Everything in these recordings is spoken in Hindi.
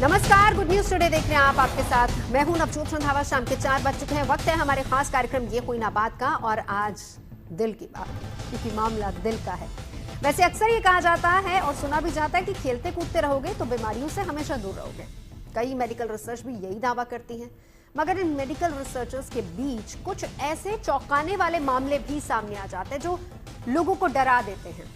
नमस्कार, गुड न्यूज टुडे देख रहे हैं आप। आपके साथ मैं हूं नवजोत रंधावा। शाम के 4 बज चुके हैं। वक्त है हमारे खास कार्यक्रम ये कोई ना बात का, और आज दिल की बात, क्योंकि मामला दिल का है। वैसे अक्सर ये कहा जाता है और सुना भी जाता है कि खेलते कूदते रहोगे तो बीमारियों से हमेशा दूर रहोगे। कई मेडिकल रिसर्च भी यही दावा करती हैं, मगर इन मेडिकल रिसर्चर्स के बीच कुछ ऐसे चौंकाने वाले मामले भी सामने आ जाते हैं जो लोगों को डरा देते हैं।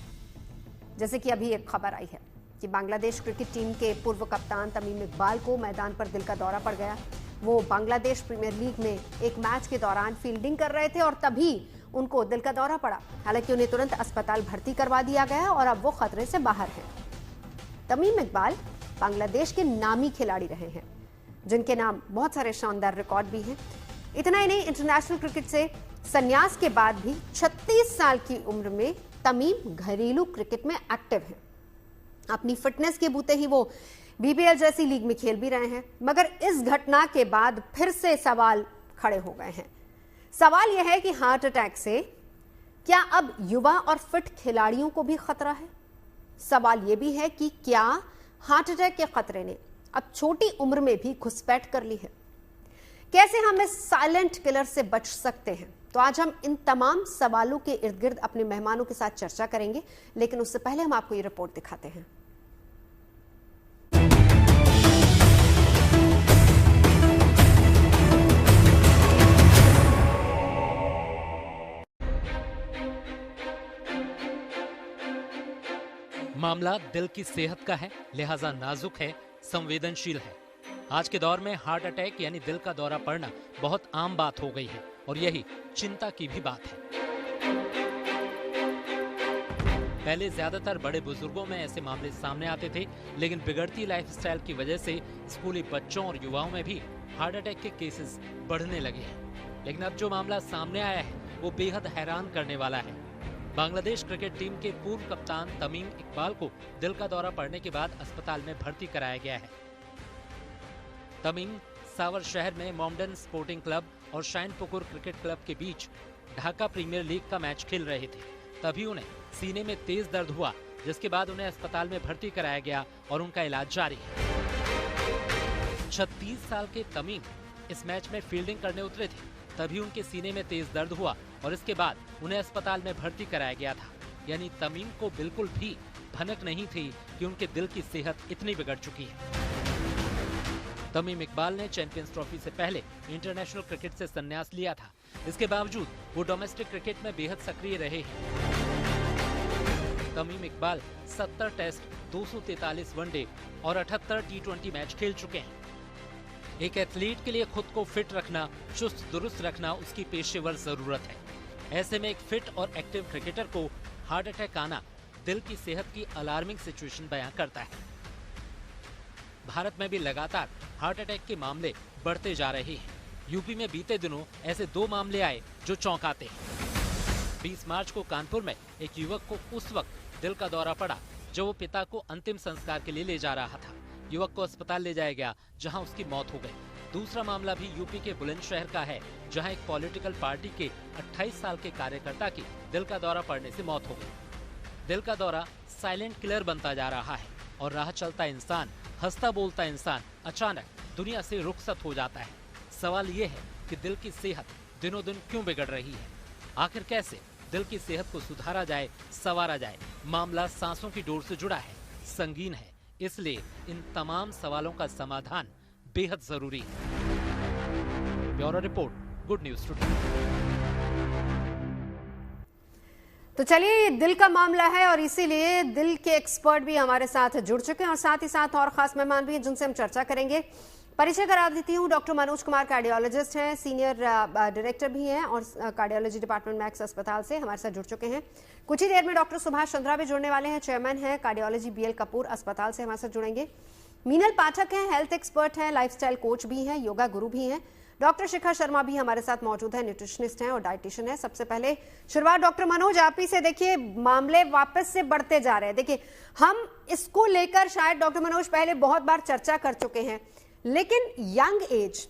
जैसे कि अभी एक खबर आई है कि बांग्लादेश क्रिकेट टीम के पूर्व कप्तान तमीम इकबाल को मैदान पर दिल का दौरा पड़ गया। वो बांग्लादेश प्रीमियर लीग में एक मैच के दौरान फील्डिंग कर रहे थे और तभी उनको दिल का दौरा पड़ा। हालांकि उन्हें तुरंत अस्पताल भर्ती करवा दिया गया और अब वो खतरे से बाहर हैं। तमीम इकबाल बांग्लादेश के नामी खिलाड़ी रहे हैं, जिनके नाम बहुत सारे शानदार रिकॉर्ड भी हैं। इतना ही नहीं, इंटरनेशनल क्रिकेट से संन्यास के बाद भी 36 साल की उम्र में तमीम घरेलू क्रिकेट में एक्टिव हैं। अपनी फिटनेस के बूते ही वो बीपीएल जैसी लीग में खेल भी रहे हैं। मगर इस घटना के बाद फिर से सवाल खड़े हो गए हैं। सवाल यह है कि हार्ट अटैक से क्या अब युवा और फिट खिलाड़ियों को भी खतरा है? सवाल यह भी है कि क्या हार्ट अटैक के खतरे ने अब छोटी उम्र में भी घुसपैठ कर ली है? कैसे हम इस साइलेंट किलर से बच सकते हैं? तो आज हम इन तमाम सवालों के इर्द गिर्द अपने मेहमानों के साथ चर्चा करेंगे, लेकिन उससे पहले हम आपको ये रिपोर्ट दिखाते हैं। मामला दिल की सेहत का है, लिहाजा नाजुक है, संवेदनशील है। आज के दौर में हार्ट अटैक यानी दिल का दौरा पड़ना बहुत आम बात हो गई है और यही चिंता की भी बात है। पहले ज्यादातर बड़े बुजुर्गों में ऐसे मामले सामने आते थे, लेकिन बिगड़ती लाइफस्टाइल की वजह से स्कूली बच्चों और युवाओं में भी हार्ट अटैक के केसेस बढ़ने लगे हैं। लेकिन अब जो मामला सामने आया है वो बेहद हैरान करने वाला है। बांग्लादेश क्रिकेट टीम के पूर्व कप्तान तमीम इकबाल को दिल का दौरा पड़ने के बाद अस्पताल में भर्ती कराया गया है। तमीम सावर शहर में मोमडन स्पोर्टिंग क्लब और शाइनपुकुर क्रिकेट क्लब के बीच ढाका प्रीमियर लीग का मैच खेल रहे थे। तभी उन्हें सीने में तेज दर्द हुआ, जिसके बाद उन्हें अस्पताल में भर्ती कराया गया और उनका इलाज जारी है। 36 साल के तमीम इस मैच में फील्डिंग करने उतरे थे। तभी उनके सीने में तेज दर्द हुआ और इसके बाद उन्हें अस्पताल में भर्ती कराया गया था। यानी तमीम को बिल्कुल भी भनक नहीं थी कि उनके दिल की सेहत इतनी बिगड़ चुकी है। तमीम इकबाल ने चैंपियंस ट्रॉफी से पहले इंटरनेशनल क्रिकेट से संन्यास लिया था। इसके बावजूद वो डोमेस्टिक क्रिकेट में बेहद सक्रिय रहे हैं। तमीम इकबाल 70 टेस्ट, 243 वनडे और 78 टी20 मैच खेल चुके हैं। एक एथलीट के लिए खुद को फिट रखना, चुस्त दुरुस्त रखना उसकी पेशेवर जरूरत है। ऐसे में एक फिट और एक्टिव क्रिकेटर को हार्ट अटैक आना दिल की सेहत की अलार्मिंग सिचुएशन बयां करता है। भारत में भी लगातार हार्ट अटैक के मामले बढ़ते जा रहे हैं। यूपी में बीते दिनों ऐसे 2 मामले आए जो चौंकाते हैं। 20 मार्च को कानपुर में एक युवक को उस वक्त दिल का दौरा पड़ा जब वो पिता को अंतिम संस्कार के लिए ले जा रहा था। युवक को अस्पताल ले जाया गया, जहां उसकी मौत हो गई। दूसरा मामला भी यूपी के बुलंदशहर का है, जहां एक पॉलिटिकल पार्टी के 28 साल के कार्यकर्ता की दिल का दौरा पड़ने से मौत हो गई। दिल का दौरा साइलेंट किलर बनता जा रहा है और राह चलता इंसान, हंसता बोलता इंसान अचानक दुनिया से रुखसत हो जाता है। सवाल ये है कि दिल की सेहत दिनों दिन क्यों बिगड़ रही है? आखिर कैसे दिल की सेहत को सुधारा जाए, संवारा जाए? मामला सांसों की डोर से जुड़ा है, संगीन है, इसलिए इन तमाम सवालों का समाधान बेहद जरूरी है। Bureau report, good news today. तो चलिए, ये दिल का मामला है और इसीलिए दिल के एक्सपर्ट भी हमारे साथ जुड़ चुके हैं और साथ ही साथ और खास मेहमान भी हैं जिनसे हम चर्चा करेंगे। परिचय करा देती हूँ, डॉक्टर मनोज कुमार कार्डियोलॉजिस्ट हैं, सीनियर डायरेक्टर भी हैं और कार्डियोलॉजी डिपार्टमेंट मैक्स अस्पताल से हमारे साथ जुड़ चुके हैं। कुछ ही देर में डॉक्टर सुभाष चंद्रा भी जुड़ने वाले हैं, चेयरमैन हैं कार्डियोलॉजी बीएल कपूर अस्पताल से हमारे साथ जुड़ेंगे। मीनल पाठक हैं, हेल्थ एक्सपर्ट हैं, लाइफस्टाइल कोच भी हैं, योगा गुरु भी हैं। डॉक्टर शिखा शर्मा भी हमारे साथ मौजूद है, न्यूट्रिशनिस्ट हैं और डाइटिशियन है। सबसे पहले शुरुआत डॉक्टर मनोज आप ही से। देखिए, मामले वापस से बढ़ते जा रहे हैं। देखिए, हम इसको लेकर शायद डॉक्टर मनोज पहले बहुत बार चर्चा कर चुके हैं, लेकिन यंग एज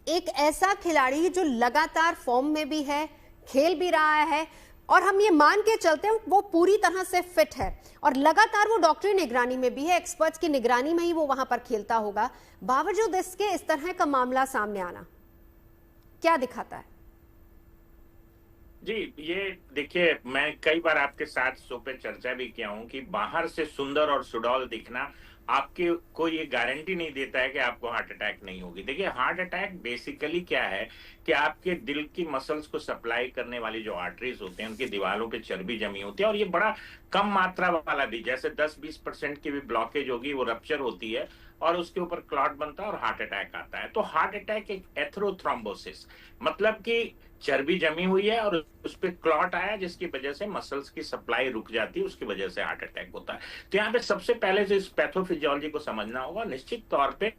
एक ऐसा खिलाड़ी जो लगातार फॉर्म में भी है, खेल भी रहा है, और हम ये मान के चलते हैं वो पूरी तरह से फिट है और लगातार वो डॉक्टरी निगरानी में भी है, एक्सपर्ट्स की निगरानी में ही वो वहां पर खेलता होगा, बावजूद इसके इस तरह का मामला सामने आना क्या दिखाता है? जी, ये देखिए, मैं कई बार आपके साथ शो पे चर्चा भी किया हूं कि बाहर से सुंदर और सुडौल दिखना आपके को ये गारंटी नहीं देता है कि आपको हार्ट अटैक नहीं होगी। देखिए, हार्ट अटैक बेसिकली क्या है कि आपके दिल की मसल्स को सप्लाई करने वाली जो आर्टरीज होते हैं उनकी दीवारों पे चर्बी जमी होती है, और ये बड़ा कम मात्रा वाला भी, जैसे 10-20% की भी ब्लॉकेज होगी वो रप्चर होती है और उसके ऊपर क्लॉट बनता है और हार्ट अटैक आता है। तो हार्ट अटैक एक एथेरोथ्रोम्बोसिस, मतलब कि चर्बी जमी हुई है और उस पर क्लॉट आया जिसकी वजह से मसल्स की सप्लाई रुक जाती है, उसकी वजह से हार्ट अटैक होता है। तो यहाँ पे सबसे पहले से इस पैथोफिजियोलॉजी को समझना होगा। निश्चित तौर पे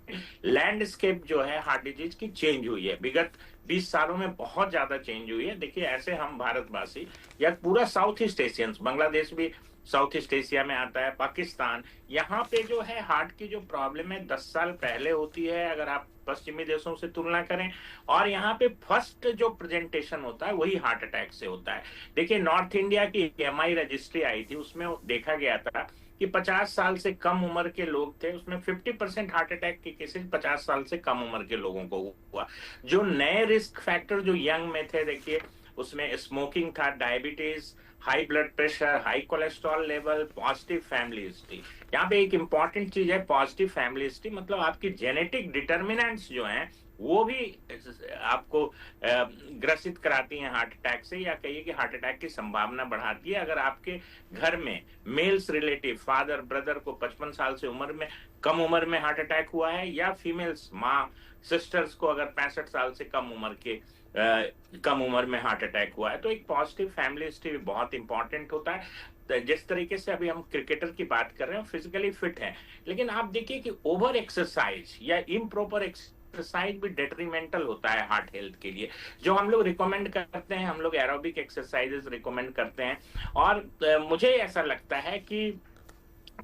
लैंडस्केप जो है हार्ट डिजीज की चेंज हुई है, विगत 20 सालों में बहुत ज्यादा चेंज हुई है। देखिए, ऐसे हम भारतवासी या पूरा साउथ ईस्ट एशियंस, बांग्लादेश भी साउथ ईस्ट एशिया में आता है, पाकिस्तान, यहाँ पे जो है हार्ट की जो प्रॉब्लम है 10 साल पहले होती है अगर आप पश्चिमी देशों से तुलना करें, और यहाँ पे फर्स्ट जो प्रेजेंटेशन होता है वही हार्ट अटैक से होता है। देखिए, नॉर्थ इंडिया की एमआई रजिस्ट्री आई थी, उसमें देखा गया था कि 50 साल से कम उम्र के लोग थे, उसमें 50% हार्ट अटैक के केसेस 50 साल से कम उम्र के लोगों को हुआ। जो नए रिस्क फैक्टर जो यंग में थे, देखिए उसमें स्मोकिंग था, diabetes, high blood pressure, high cholesterol level, positive family history. यहाँ पे एक इंपॉर्टेंट चीज है पॉजिटिव फैमिली हिस्ट्री, मतलब आपकी जेनेटिक डिटर्मिनेंट्स जो हैं वो भी आपको ग्रसित कराती हैं हार्ट अटैक से, या कहिए कि हार्ट अटैक की संभावना बढ़ाती है। अगर आपके घर में मेल्स रिलेटिव, फादर ब्रदर को 55 साल से कम उम्र में हार्ट अटैक हुआ है, या फीमेल्स माँ सिस्टर्स को अगर 65 साल से कम उम्र में हार्ट अटैक हुआ है, तो एक पॉजिटिव फैमिली हिस्ट्री बहुत इंपॉर्टेंट होता है। जिस तरीके से अभी हम क्रिकेटर की बात कर रहे हैं, फिजिकली फिट हैं, लेकिन आप देखिए कि ओवर एक्सरसाइज या इम्प्रॉपर एक्सरसाइज भी डेट्रीमेंटल होता है हार्ट हेल्थ के लिए। जो हम लोग रिकमेंड करते हैं, हम लोग एरोबिक एक्सरसाइजेस रिकमेंड करते हैं, और मुझे ऐसा लगता है कि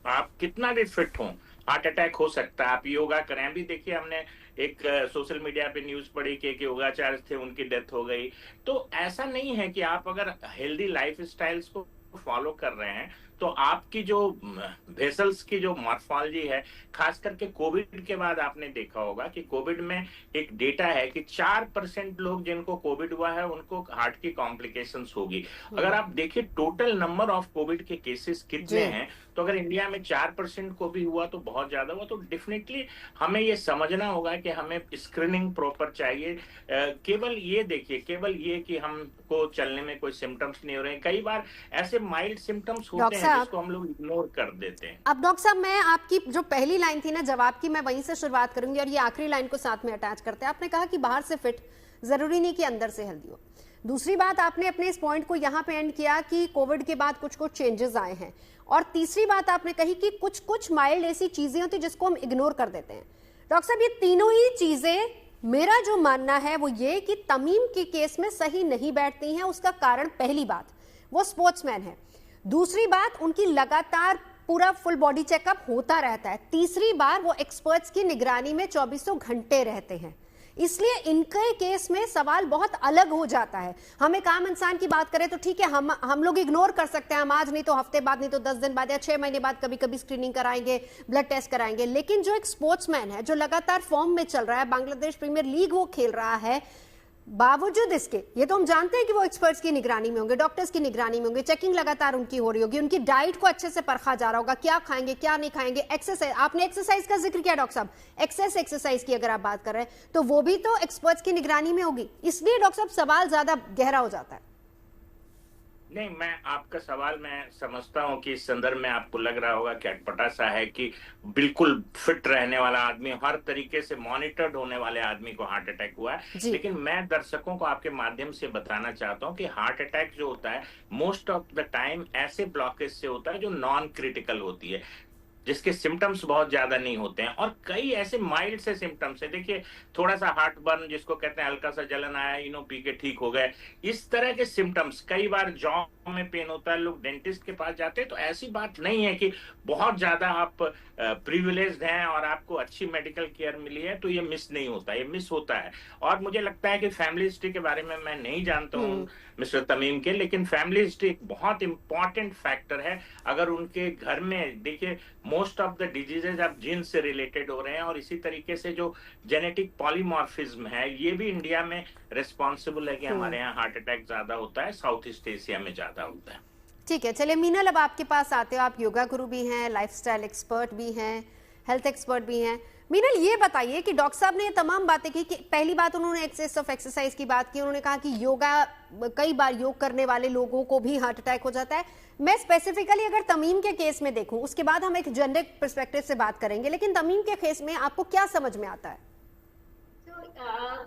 आप कितना भी फिट हो, हार्ट अटैक हो सकता है। आप योगा करें, अभी देखिए हमने एक सोशल मीडिया पे न्यूज पढ़ी कि एक योगाचार्य थे, उनकी डेथ हो गई। तो ऐसा नहीं है कि आप अगर हेल्दी लाइफ स्टाइल्स को फॉलो कर रहे हैं तो आपकी जो वेसल्स की जो मॉर्फोलॉजी है, खास करके कोविड के बाद आपने देखा होगा कि कोविड में एक डेटा है कि 4% लोग जिनको कोविड हुआ है उनको हार्ट की कॉम्प्लिकेशंस होगी। अगर आप देखिए टोटल नंबर ऑफ कोविड के केसेस कितने हैं, तो अगर इंडिया में 4% को भी हुआ तो बहुत ज्यादा हुआ। तो डेफिनेटली हमें ये समझना होगा कि हमें स्क्रीनिंग प्रॉपर चाहिए। केवल ये देखिए, केवल ये कि हमको चलने में कोई सिम्टम्स नहीं हो रहे हैं, कई बार ऐसे माइल्ड सिम्टम्स होते हैं जिसको हम लोग इग्नोर कर देते हैं। अब डॉक्टर साहब, मैं आपकी जो पहली लाइन थी ना जवाब की, मैं वहीं से शुरुआत करूंगी और ये आखिरी लाइन को साथ में अटैच करते हैं। आपने कहा कि बाहर से फिट, जरूरी नहीं कि अंदर से हेल्दी हो। दूसरी बात, आपने अपने इस पॉइंट को यहां पे एंड किया कि कोविड के बाद कुछ कुछ चेंजेस आए हैं, और तीसरी बात आपने कही कि कुछ कुछ माइल्ड ऐसी चीजें होती जिसको हम इग्नोर कर देते हैं। डॉक्टर साहब, ये तीनों ही चीजें, मेरा जो मानना है वो ये कि तमीम के केस में सही नहीं बैठती हैं। उसका कारण, पहली बात, वो स्पोर्ट्समैन है। दूसरी बात, उनकी लगातार पूरा फुल बॉडी चेकअप होता रहता है। तीसरी बार, वो एक्सपर्ट्स की निगरानी में 24 घंटे रहते हैं। इसलिए इनके केस में सवाल बहुत अलग हो जाता है। हम एक आम इंसान की बात करें तो ठीक है, हम लोग इग्नोर कर सकते हैं, हम आज नहीं तो हफ्ते बाद, नहीं तो 10 दिन बाद या 6 महीने बाद कभी कभी स्क्रीनिंग कराएंगे, ब्लड टेस्ट कराएंगे। लेकिन जो एक स्पोर्ट्समैन है जो लगातार फॉर्म में चल रहा है, बांग्लादेश प्रीमियर लीग वो खेल रहा है, बावजूद इसके, ये तो हम जानते हैं कि वो एक्सपर्ट्स की निगरानी में होंगे, डॉक्टर्स की निगरानी में होंगे, चेकिंग लगातार उनकी हो रही होगी, उनकी डाइट को अच्छे से परखा जा रहा होगा, क्या खाएंगे क्या नहीं खाएंगे। एक्सरसाइज, आपने एक्सरसाइज का जिक्र किया डॉक्टर साहब, एक्सरसाइज की अगर आप बात कर रहे हैं तो वो भी तो एक्सपर्ट्स की निगरानी में होगी। इसलिए डॉक्टर साहब सवाल ज्यादा गहरा हो जाता है। नहीं, मैं आपका सवाल मैं समझता हूं कि इस संदर्भ में आपको लग रहा होगा कि अटपटा सा है कि बिल्कुल फिट रहने वाला आदमी, हर तरीके से मॉनिटर्ड होने वाले आदमी को हार्ट अटैक हुआ है। लेकिन मैं दर्शकों को आपके माध्यम से बताना चाहता हूं कि हार्ट अटैक जो होता है मोस्ट ऑफ द टाइम ऐसे ब्लॉकेज से होता है जो नॉन क्रिटिकल होती है। जिसके सिम्टम्स बहुत ज्यादा नहीं होते हैं, और कई ऐसे माइल्ड से सिम्टम्स है। देखिए, थोड़ा सा हार्ट बर्न जिसको कहते हैं, हल्का सा जलन आया, पी के ठीक हो गए, इस तरह के सिम्टम्स। कई बार जॉ में पेन होता है, लोग डेंटिस्ट के पास जाते हैं। तो ऐसी बात नहीं है कि बहुत ज्यादा आप प्रिविलेज्ड हैं और आपको अच्छी मेडिकल केयर मिली है तो ये मिस नहीं होता, ये मिस होता है। और मुझे लगता है कि फैमिली हिस्ट्री के बारे में मैं नहीं जानता हूँ मिस्टर तमीम के, लेकिन फैमिली हिस्ट्री एक बहुत इंपॉर्टेंट फैक्टर है। अगर उनके घर में, देखिए, मोस्ट ऑफ द डिजीजेज अब जीन से रिलेटेड हो रहे हैं, और इसी तरीके से जो जेनेटिक पॉलीमॉर्फिज्म है, ये भी इंडिया में रिस्पॉन्सिबल है कि हमारे यहाँ हार्ट अटैक ज्यादा होता है, साउथ ईस्ट एशिया में ज्यादा होता है। ठीक है, चलिए मीनल, अब आपके पास आते हो। आप योगा गुरु भी हैं, लाइफस्टाइल एक्सपर्ट भी हैं, हेल्थ एक्सपर्ट भी हैं। मीनल, ये बताइए कि डॉक्टर साहब ने ये तमाम बातें की कि पहली बात उन्होंने एक्सेस ऑफ एक्सरसाइज की बात की। उन्होंने कहा कि योगा, कई बार योग करने वाले लोगों को भी हार्ट अटैक हो जाता है। मैं स्पेसिफिकली अगर तमीम के केस में देखूं, उसके बाद हम एक जेनरिक पर्सपेक्टिव से बात करेंगे, लेकिन तमीम के केस में आपको क्या समझ में आता है?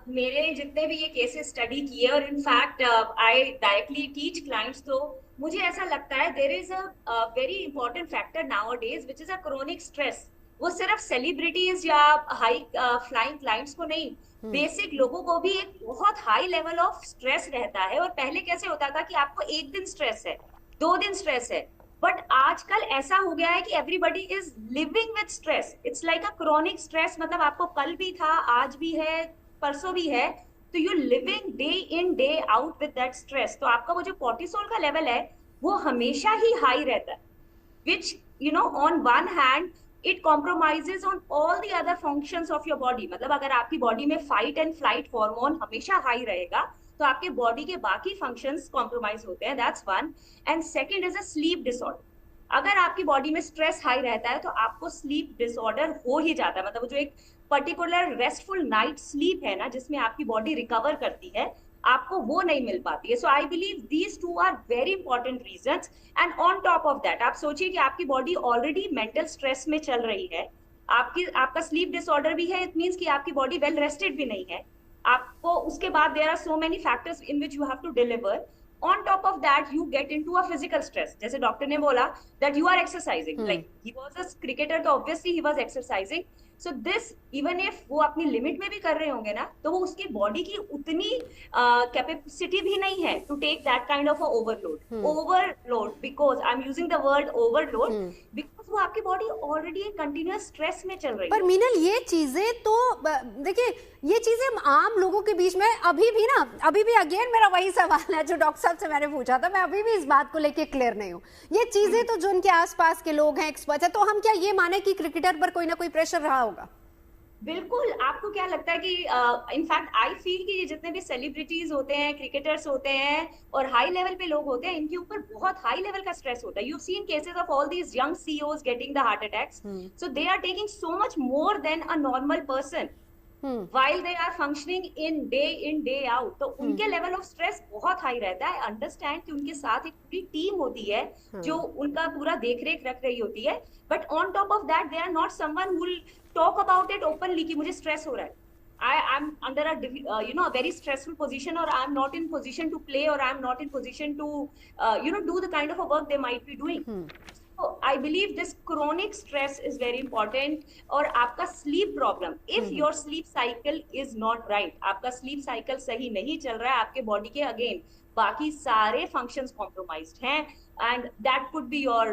मेरे जितने भी ये केसेस स्टडी किए, और in fact I directly teach clients, तो मुझे ऐसा लगता है there is a very important factor nowadays which is a chronic stress. वो सिर्फ सेलिब्रिटीज या हाई फ्लाइंग क्लाइंट्स को नहीं, बेसिक लोगों को भी एक बहुत हाई लेवल ऑफ स्ट्रेस रहता है। और पहले कैसे होता था कि आपको एक दिन स्ट्रेस है, 2 दिन स्ट्रेस है, बट आजकल ऐसा हो गया है कि everybody is living with stress. It's like a chronic stress, मतलब आपको कल भी था, आज भी है, परसों भी है, तो you living day in day out with that stress. तो आपका वो जो कॉर्टिसोल का लेवल है वो हमेशा ही हाई रहता है, which on one hand it compromises on all the other functions of your body. मतलब अगर आपकी बॉडी में फाइट एंड फ्लाइट हार्मोन हमेशा हाई रहेगा तो आपके बॉडी के बाकी फंक्शंस कॉम्प्रोमाइज होते हैं। That's one. And second is a slip disorder. अगर आपकी बॉडी में स्ट्रेस हाई रहता है तो आपको स्लीप डिसऑर्डर हो ही जाता है। मतलब जो एक पर्टिकुलर रेस्टफुल नाइट स्लीप है ना, जिसमें आपकी बॉडी रिकवर करती है, आपको वो नहीं मिल पाती है। So I believe these two are very important reasons. And on top of that, आप सोचिए कि आपकी बॉडी ऑलरेडी मेंटल स्ट्रेस में चल रही है, आपका स्लीप डिसऑर्डर भी है, इट मीन्स कि आपकी बॉडी वेल रेस्टेड भी नहीं है आपको। उसके बाद there are so many factors in which you have to deliver. On top of that, you get into a physical stress. जैसे डॉक्टर ने बोला that you are exercising. Like he was a cricketer, तो obviously he was exercising. So this, even if वो अपनी लिमिट में भी कर रहे होंगे ना, तो वो उसकी बॉडी की उतनी कैपेसिटी भी नहीं है to take that kind of a overload. Overload, because I'm using the word overload, because वो आपकी बॉडी ऑलरेडी एक कंटिन्यूअस स्ट्रेस में चल रही है। पर मीनल, ये चीजें तो देखिए, ये चीजें आम लोगों के बीच में अभी भी अगेन मेरा वही सवाल है जो डॉक्टर साहब से मैंने पूछा था, मैं अभी भी इस बात को लेके क्लियर नहीं हूँ। ये चीजें तो जो उनके आसपास के लोग हैं, एक्सपर्ट है, तो हम क्या ये माने कि क्रिकेटर पर कोई ना कोई प्रेशर रहा होगा? बिल्कुल। आपको क्या लगता है कि इनफैक्ट आई फील कि ये जितने भी सेलिब्रिटीज होते हैं, क्रिकेटर्स होते हैं और हाई लेवल पे लोग होते हैं, इनके ऊपर बहुत हाई लेवल का स्ट्रेस होता है। You seen cases of all these young CEOs getting the heart attacks, so they are taking so much more than a normal person while they are functioning in day out. तो उनके लेवल ऑफ स्ट्रेस बहुत हाई रहता है। अंडरस्टैंड कि उनके साथ एक पूरी टीम होती है जो उनका पूरा देखरेख रख रही होती है, but on top of that they are not someone who will talk about it openly कि मुझे स्ट्रेस हो रहा है, I am under a very stressful position, or I am not in position to play, or I am not in position to do the kind of a work they might be doing. So I believe this chronic stress is very important. और आपका sleep problem, if your sleep cycle is not right, आपका sleep cycle सही नहीं चल रहा है, आपके body के again बाकी सारे functions compromised हैं, and that could be your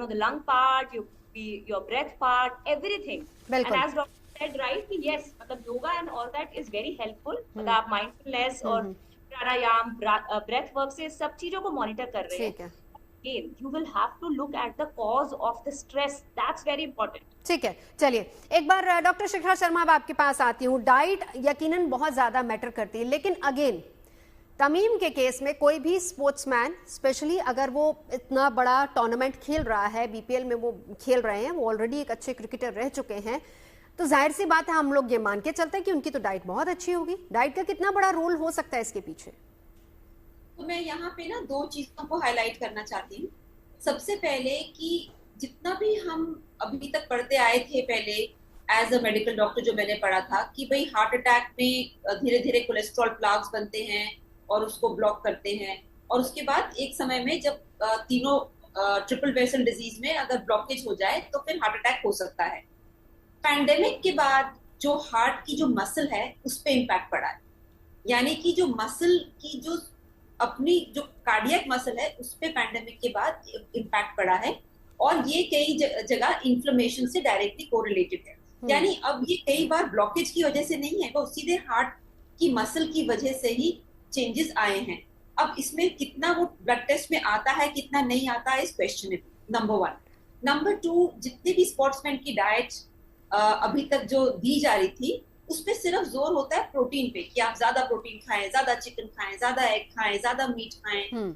the lung part, your breath part, everything. And as Dr. said right, yes, मतलब yoga and all that is very helpful. मतलब आप mindfulness और प्राणायाम, breath work से सब चीजों को monitor कर रहे हैं। You will have to look at the cause of the stress. That's very important. ठीक है, चलिए एक बार डॉक्टर शिखा शर्मा अब आपके पास आती हूँ। डाइट यकीनन बहुत ज्यादा मैटर करती है, लेकिन अगेन तमीम के केस में कोई भी स्पोर्ट्समैन, स्पेशली अगर वो इतना बड़ा टूर्नामेंट खेल रहा है, बीपीएल में वो खेल रहे हैं, वो ऑलरेडी एक अच्छे क्रिकेटर रह चुके हैं, तो जाहिर सी बात है हम लोग ये मान के चलते हैं कि उनकी तो डाइट बहुत अच्छी होगी। डाइट का कितना बड़ा रोल हो सकता है इसके पीछे? तो मैं यहाँ पे ना 2 चीजों को हाईलाइट करना चाहती हूँ। सबसे पहले कि जितना भी हम अभी तक पढ़ते आए थे पहले एज अ मेडिकल डॉक्टर, जो मैंने पढ़ा था कि भाई हार्ट अटैक में धीरे धीरे कोलेस्ट्रॉल प्लाक्स बनते हैं और उसको ब्लॉक करते हैं, और उसके बाद एक समय में जब तीनों ट्रिपल वेसल डिजीज में अगर ब्लॉकेज हो जाए तो फिर हार्ट अटैक हो सकता है। पैंडेमिक के बाद जो हार्ट की जो मसल है उस पर इम्पैक्ट पड़ा है, यानी कि जो मसल की जो अपनी जो कार्डियक मसल है उस पर पैंडेमिक के बाद इम्पैक्ट पड़ा है, और ये कई जगह इन्फ्लेमेशन से डायरेक्टली कोरिलेटेड है। यानी अब ये कई बार ब्लॉकेज की वजह से नहीं है, वो सीधे हार्ट की मसल की वजह से ही चेंजेस आए हैं। अब इसमें कितना वो ब्लड टेस्ट में आता है कितना नहीं आता है इस क्वेश्चन, नंबर 1। नंबर 2, जितने भी स्पोर्ट्समैन की डाइट अभी तक जो दी जा रही थी उस पे सिर्फ जोर होता है प्रोटीन पे, कि आप ज्यादा प्रोटीन खाएं, ज्यादा चिकन खाएं, ज्यादा एग खाएं, ज्यादा मीट खाएं।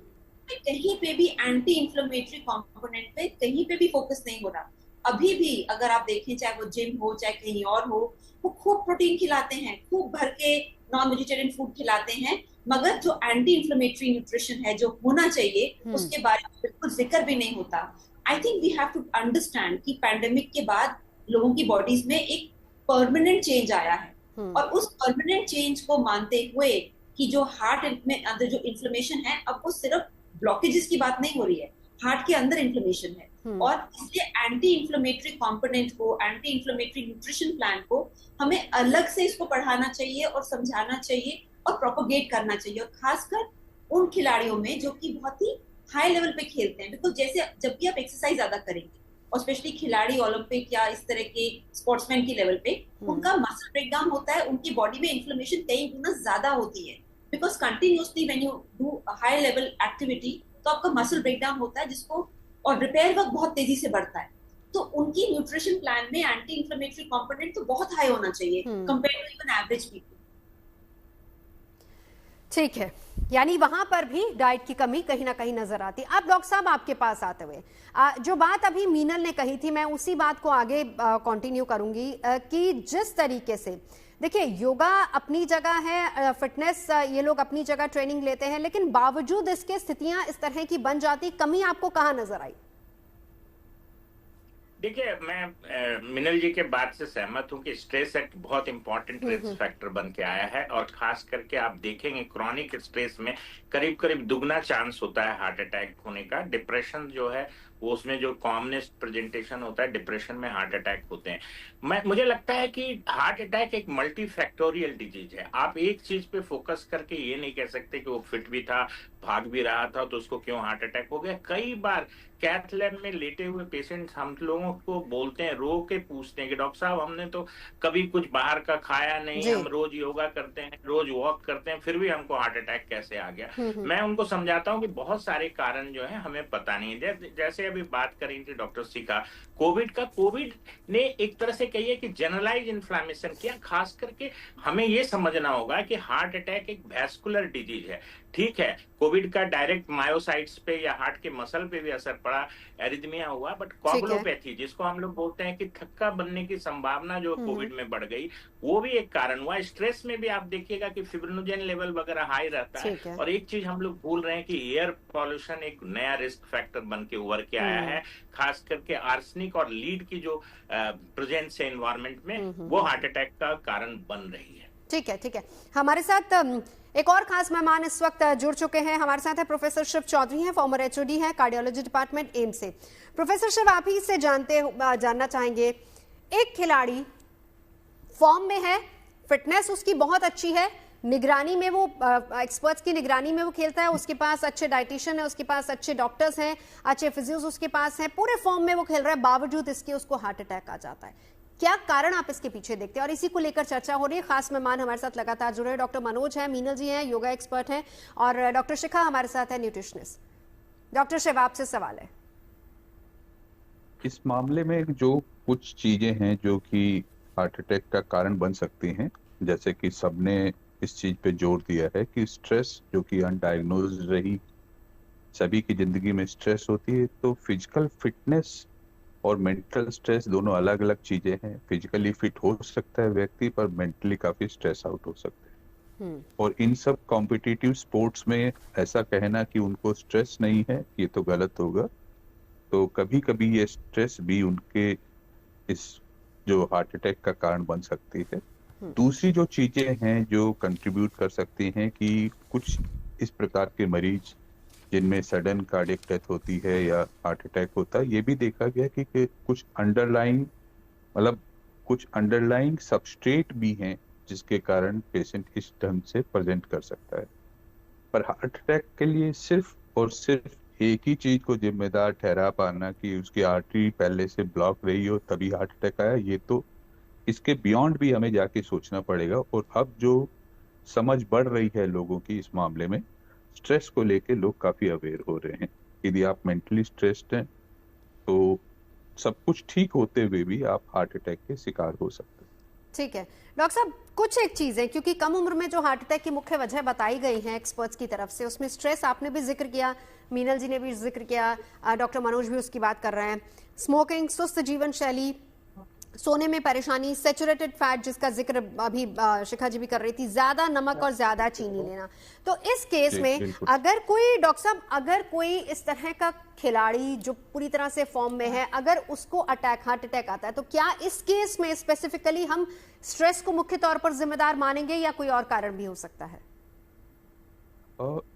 कहीं पे भी एंटी इंफ्लेमेटरी कंपोनेंट पे कहीं पे भी फोकस नहीं हो रहा। अभी भी अगर आप देखें, चाहे वो जिम हो चाहे कहीं और हो, वो खूब प्रोटीन खिलाते हैं, खूब भर के नॉन वेजिटेरियन फूड खिलाते हैं, मगर जो एंटी इंफ्लेमेटरी न्यूट्रिशन है जो होना चाहिए उसके बारे में बिल्कुल जिक्र भी नहीं होता। I think we have to understand कि पैंडेमिक के बाद लोगों की बॉडीज में एक परमानेंट चेंज आया है, और उस परमानेंट चेंज को मानते हुए कि जो हार्ट में अंदर जो इन्फ्लेमेशन है, अब वो सिर्फ ब्लॉकेजेस की बात नहीं हो रही है, हार्ट के अंदर इन्फ्लेमेशन है, और इसलिए एंटी इन्फ्लेमेटरी कंपोनेंट को, एंटी इन्फ्लेमेटरी न्यूट्रिशन प्लान को हमें अलग से इसको पढ़ाना चाहिए और समझाना चाहिए और प्रोपोगेट करना चाहिए, और खासकर उन खिलाड़ियों में जो कि बहुत ही हाई लेवल पे खेलते हैं। बिकॉज जैसे जब भी आप एक्सरसाइज ज्यादा करेंगे, और स्पेशली खिलाड़ी ओलंपिक या इस तरह के स्पोर्ट्समैन की लेवल पे, उनका मसल ब्रेकडाउन होता है, उनकी बॉडी में इन्फ्लेमेशन कई गुना ज्यादा होती है, because continuously when you do high level activity तो आपका मसल ब्रेकडाउन होता है, जिसको और रिपेयर वर्क बहुत तेजी से बढ़ता है। तो उनकी न्यूट्रिशन प्लान में एंटी इन्फ्लेमेटरी कंपोनेंट तो बहुत हाई होना चाहिए compare to even average people. ठीक है, यानी वहां पर भी डाइट की कमी कहीं ना कहीं नजर आती। अब डॉक्टर साहब आपके पास आते हुए जो बात अभी मीनल ने कही थी, मैं उसी बात को आगे कंटिन्यू करूंगी कि जिस तरीके से देखिए योगा अपनी जगह है, फिटनेस ये लोग अपनी जगह ट्रेनिंग लेते हैं, लेकिन बावजूद इसके स्थितियां इस तरह की बन जाती, कमी आपको कहाँ नजर आई? देखिए, मैं मिनल जी के बात से सहमत हूं कि स्ट्रेस एक बहुत इंपॉर्टेंट रिस्क फैक्टर बन के आया है, और खास करके आप देखेंगे क्रॉनिक स्ट्रेस में करीब करीब दुगना चांस होता है हार्ट अटैक होने का। डिप्रेशन जो है वो उसमें जो कॉमनेस्ट प्रेजेंटेशन होता है, डिप्रेशन में हार्ट अटैक होते हैं। मुझे लगता है कि हार्ट अटैक एक मल्टी फैक्टोरियल डिजीज है। आप एक चीज पे फोकस करके ये नहीं कह सकते कि वो फिट भी था, भाग भी रहा था, तो उसको क्यों हार्ट अटैक हो गया। कई बार कैथ लैब में लेटे हुए पेशेंट्स हम लोगों को बोलते हैं, रो के पूछते हैं कि डॉक्टर साहब हमने तो कभी कुछ बाहर का खाया नहीं, हम रोज योगा करते हैं, रोज वॉक करते हैं, फिर भी हमको हार्ट अटैक कैसे आ गया। मैं उनको समझाता हूँ कि बहुत सारे कारण जो है हमें पता नहीं है। जैसे अभी बात करी थी डॉक्टर शिखा कोविड का, कोविड ने एक तरह से कहिए कि जनरलाइज इन्फ्लामेशन किया। खास करके हमें ये समझना होगा कि हार्ट अटैक एक वैस्कुलर डिजीज है। ठीक है, कोविड का डायरेक्ट मायोसाइट्स पे या हार्ट के मसल पे भी असर पड़ा, एरिथमिया हुआ, बट कोगुलोपैथी जिसको हम लोग बोलते हैं कि थक्का बनने की संभावना जो कोविड में बढ़ गई, वो भी एक कारण हुआ। स्ट्रेस में भी आप देखिएगा कि फिब्रिनोजेन लेवल वगैरह हाई रहता है। और एक चीज हम लोग भूल रहे हैं कि एयर पॉल्यूशन एक नया रिस्क फैक्टर बन के उभर के आया है। खास करके आर्सेनिक और लीड की जो प्रेजेंस है एनवायरमेंट में, वो हार्ट अटैक का कारण बन रही है। ठीक है, ठीक है। हमारे साथ एक और खास मेहमान इस वक्त जुड़ चुके हैं। हमारे साथ है प्रोफेसर शिव चौधरी हैं, फॉर्मर एचओडी हैं कार्डियोलॉजी डिपार्टमेंट एम्स से। प्रोफेसर शिव, आप ही से जानना चाहेंगे, एक खिलाड़ी फॉर्म में है, फिटनेस उसकी बहुत अच्छी है, निगरानी में वो एक्सपर्ट्स की निगरानी में वो खेलता है, उसके पास अच्छे डाइटिशियन है, उसके पास अच्छे डॉक्टर्स हैं, अच्छे फिजियोस उसके पास हैं, पूरे फॉर्म में वो खेल रहा है, बावजूद इसके उसको हार्ट अटैक आ जाता है। क्या कारण आप इसके पीछे देखते हैं? और इसी को लेकर चर्चा हो रही है। खास मेहमान हमारे साथ लगातार जुड़े हैं, डॉक्टर मनोज हैं, मीनल जी हैं, योगा एक्सपर्ट हैं, और डॉक्टर शिखा हमारे साथ है, न्यूट्रिशनिस्ट। डॉक्टर शिव, आपसे सवाल है। इस मामले में जो कुछ चीजें हैं जो कि हार्ट अटैक का कारण बन सकती हैं, जैसे कि सबने इस चीज पे जोर दिया है कि स्ट्रेस जो कि अनडायग्नोज रही, सभी की जिंदगी में स्ट्रेस होती है। तो फिजिकल फिटनेस और मेंटल स्ट्रेस दोनों अलग अलग चीजें हैं। फिजिकली फिट हो सकता है व्यक्ति, पर मेंटली काफी स्ट्रेस आउट हो सकते हैं। और इन सब कॉम्पिटिटिव स्पोर्ट्स में ऐसा कहना कि उनको स्ट्रेस नहीं है, ये तो गलत होगा। तो कभी कभी ये स्ट्रेस भी उनके इस जो हार्ट अटैक का कारण बन सकती है। दूसरी जो चीजें हैं जो कंट्रीब्यूट कर सकती हैं कि कुछ इस प्रकार के मरीज जिनमें सडन कार्डियक डेथ होती है या हार्ट अटैक होता है, ये भी देखा गया कि कुछ अंडरलाइंग मतलब कुछ अंडरलाइंग सबस्ट्रेट भी हैं जिसके कारण पेशेंट इस ढंग से प्रेजेंट कर सकता है। पर हार्ट अटैक के लिए सिर्फ और सिर्फ एक ही चीज को जिम्मेदार ठहरा पाना कि उसकी आर्टरी पहले से ब्लॉक रही हो तभी हार्ट अटैक आया, ये तो इसके बियॉन्ड भी हमें जाके सोचना पड़ेगा। और अब जो समझ बढ़ रही है लोगों की इस मामले में, स्ट्रेस को लेके लोग काफी अवेयर हो रहे हैं। यदि आप मेंटली स्ट्रेस्ड हैं तो सब कुछ ठीक होते हुए भी आप हार्ट अटैक के शिकार हो सकते हैं। ठीक है डॉक्टर साहब, कुछ एक चीजें, क्योंकि कम उम्र में जो हार्ट अटैक की मुख्य वजह बताई गई है एक्सपर्ट्स की तरफ से, उसमें स्ट्रेस आपने भी जिक्र किया, मीनल जी ने भी जिक्र किया, डॉक्टर मनोज भी उसकी बात कर रहे हैं, स्मोकिंग, सुस्त जीवन शैली, सोने में परेशानी, सैचुरेटेड फैट जिसका जिक्र अभी शिखा जी भी कर रही थी, ज्यादा नमक और ज्यादा चीनी लेना। तो इस केस में अगर कोई डॉक्टर साहब, अगर कोई इस तरह का खिलाड़ी जो पूरी तरह से फॉर्म में है, अगर उसको हार्ट अटैक आता है, तो क्या इस केस में स्पेसिफिकली हम स्ट्रेस को मुख्य तौर पर जिम्मेदार मानेंगे या कोई और कारण भी हो सकता है?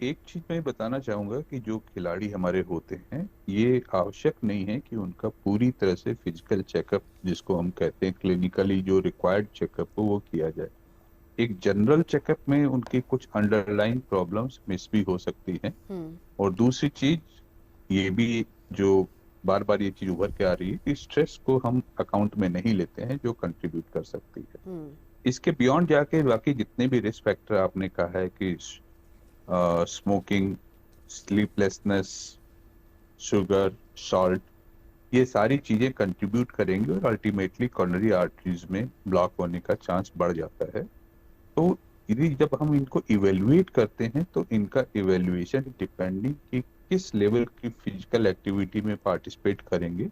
एक चीज मैं बताना चाहूंगा कि जो खिलाड़ी हमारे होते हैं, ये आवश्यक नहीं है कि उनका पूरी तरह से फिजिकल चेकअप, जिसको हम कहते हैं क्लिनिकली जो रिक्वायर्ड चेकअप हो, वो किया जाए। एक जनरल चेकअप में उनकी कुछ अंडरलाइन प्रॉब्लम्स मिस भी हो सकती हैं। और दूसरी चीज ये भी जो बार बार ये चीज उभर के आ रही है कि स्ट्रेस को हम अकाउंट में नहीं लेते हैं, जो कंट्रीब्यूट कर सकती है। इसके बियॉन्ड जाके बाकी जितने भी रिस्क फैक्टर आपने कहा है कि स्मोकिंग, स्लीपलेसनेस, शुगर, सॉल्ट, ये सारी चीजें कंट्रीब्यूट करेंगी और अल्टीमेटली कॉर्नरी आर्टरीज में ब्लॉक होने का चांस बढ़ जाता है। तो यदि जब हम इनको इवेल्युएट करते हैं तो इनका इवेल्युएशन डिपेंडिंग कि किस लेवल की फिजिकल एक्टिविटी में पार्टिसिपेट करेंगे,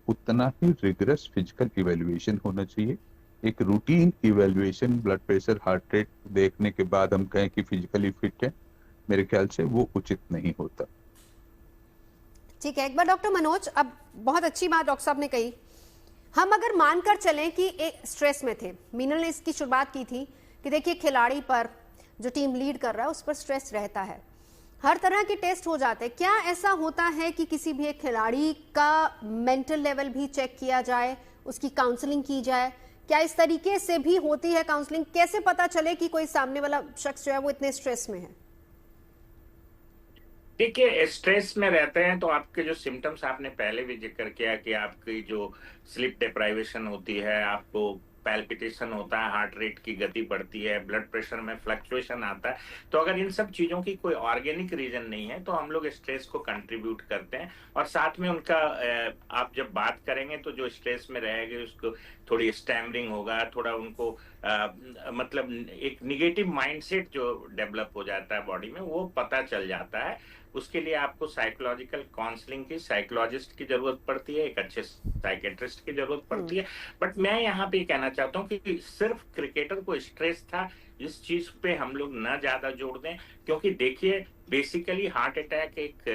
उतना ही रिगरस फिजिकल इवेल्युएशन होना चाहिए। एक routine evaluation blood pressure, heart rate देखने के बाद हम कहें कि फिजिकली फिट है, मेरे ख्याल से वो उचित नहीं होता। ठीक है, एक बार डॉक्टर मनोज, अब बहुत अच्छी बात डॉक्टर साहब ने कही, हम अगर मानकर चलें कि एक स्ट्रेस में थे, मीनल ने इसकी शुरुआत की थी कि देखिए खिलाड़ी पर, जो टीम लीड कर रहा है उस पर स्ट्रेस रहता है, हर तरह के टेस्ट हो जाते हैं, क्या ऐसा होता है कि किसी भी एक खिलाड़ी का मेंटल लेवल भी चेक किया जाए, उसकी काउंसलिंग की जाए? क्या इस तरीके से भी होती है काउंसलिंग? कैसे पता चले कि कोई सामने वाला शख्स जो है वो इतने स्ट्रेस में है? देखिए, स्ट्रेस में रहते हैं तो आपके जो सिम्टम्स आपने पहले भी जिक्र किया कि आपकी जो स्लीप डिप्राइवेशन होती है, आपको पैल्पिटेशन होता है, हार्ट रेट की गति बढ़ती है, ब्लड प्रेशर में फ्लक्चुएशन आता है। तो अगर इन सब चीजों की कोई ऑर्गेनिक रीजन नहीं है तो हम लोग स्ट्रेस को कंट्रीब्यूट करते हैं। और साथ में उनका आप जब बात करेंगे तो जो स्ट्रेस में रहेंगे उसको थोड़ी स्टैमरिंग होगा, थोड़ा उनको मतलब एक निगेटिव माइंडसेट जो डेवलप हो जाता है बॉडी में, वो पता चल जाता है। उसके लिए आपको साइकोलॉजिकल काउंसलिंग की, साइकोलॉजिस्ट की जरूरत पड़ती है, एक अच्छे साइकेट्रिस्ट की जरूरत पड़ती है। बट मैं यहाँ पे कहना चाहता हूँ कि सिर्फ क्रिकेटर को स्ट्रेस था, इस चीज पे हम लोग ना ज्यादा जोड़ दें, क्योंकि देखिए बेसिकली हार्ट अटैक एक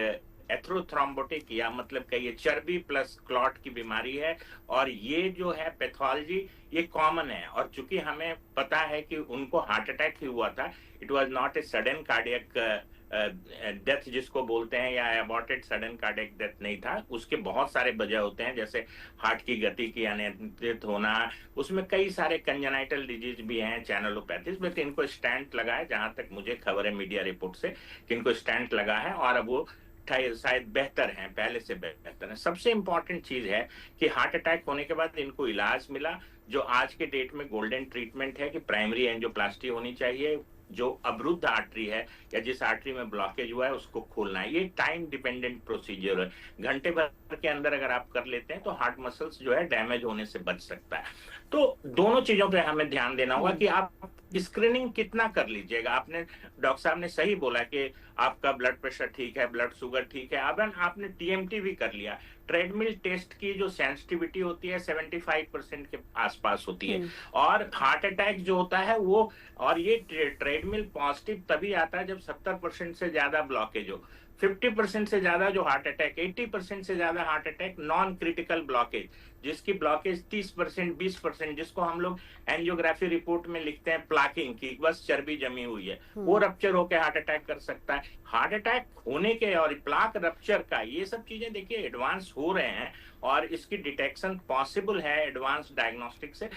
एथ्रोथ्रोम्बोटिक या मतलब कहिए चर्बी प्लस क्लॉट की बीमारी है। और ये जो है पैथोलॉजी ये कॉमन है, और चूंकि हमें पता है कि उनको हार्ट अटैक ही हुआ था, it was not a sudden cardiac death जिसको बोलते हैं, या अबॉर्टेड सडन कार्डियक डेथ नहीं था। उसके बहुत सारे वजह होते हैं, जैसे हार्ट की गति की अनियंत्रित होना, उसमें कई सारे कंजेनाइटल डिजीज भी हैं, चैनलोपैथीज। बट इनको स्टेंट लगा है, जहां तक मुझे खबर है मीडिया रिपोर्ट से कि इनको स्टेंट लगा है और अब वो शायद बेहतर हैं, पहले से बेहतर है। सबसे इंपॉर्टेंट चीज है कि हार्ट अटैक होने के बाद इनको इलाज मिला, जो आज के डेट में गोल्डन ट्रीटमेंट है कि प्राइमरी एंजियोप्लास्टी होनी चाहिए, जो अवरुद्ध आर्टरी है या जिस आर्टरी में ब्लॉकेज हुआ है उसको खोलना है। ये टाइम डिपेंडेंट प्रोसीजर है, घंटे भर के अंदर अगर आप कर लेते हैं तो हार्ट मसल्स जो है डैमेज होने से बच सकता है। तो दोनों चीजों पे हमें ध्यान देना होगा कि आप स्क्रीनिंग कितना कर लीजिएगा। आपने डॉक्टर साहब ने सही बोला कि आपका ब्लड प्रेशर ठीक है, ब्लड शुगर ठीक है, अब आपने टीएमटी भी कर लिया। ट्रेडमिल टेस्ट की जो सेंसिटिविटी होती है 75% के आसपास होती है। और हार्ट अटैक जो होता है वो, और ये ट्रेडमिल पॉजिटिव तभी आता है जब 70% से ज्यादा ब्लॉकेज हो। 50% से ज्यादा जो हार्ट अटैक, 80% से ज्यादा heart attack non critical blockage, जिसकी ब्लॉकेज 30%, 20%, जिसको हम लोग एंजियोग्राफी रिपोर्ट में लिखते हैं प्लाकिंग की, बस चर्बी जमी हुई है, वो रप्चर होकर हार्ट अटैक कर सकता है। हार्ट अटैक होने के और प्लाक रप्चर का, ये सब चीजें देखिए एडवांस हो रहे हैं और इसकी डिटेक्शन पॉसिबल है एडवांस डायग्नोस्टिक से।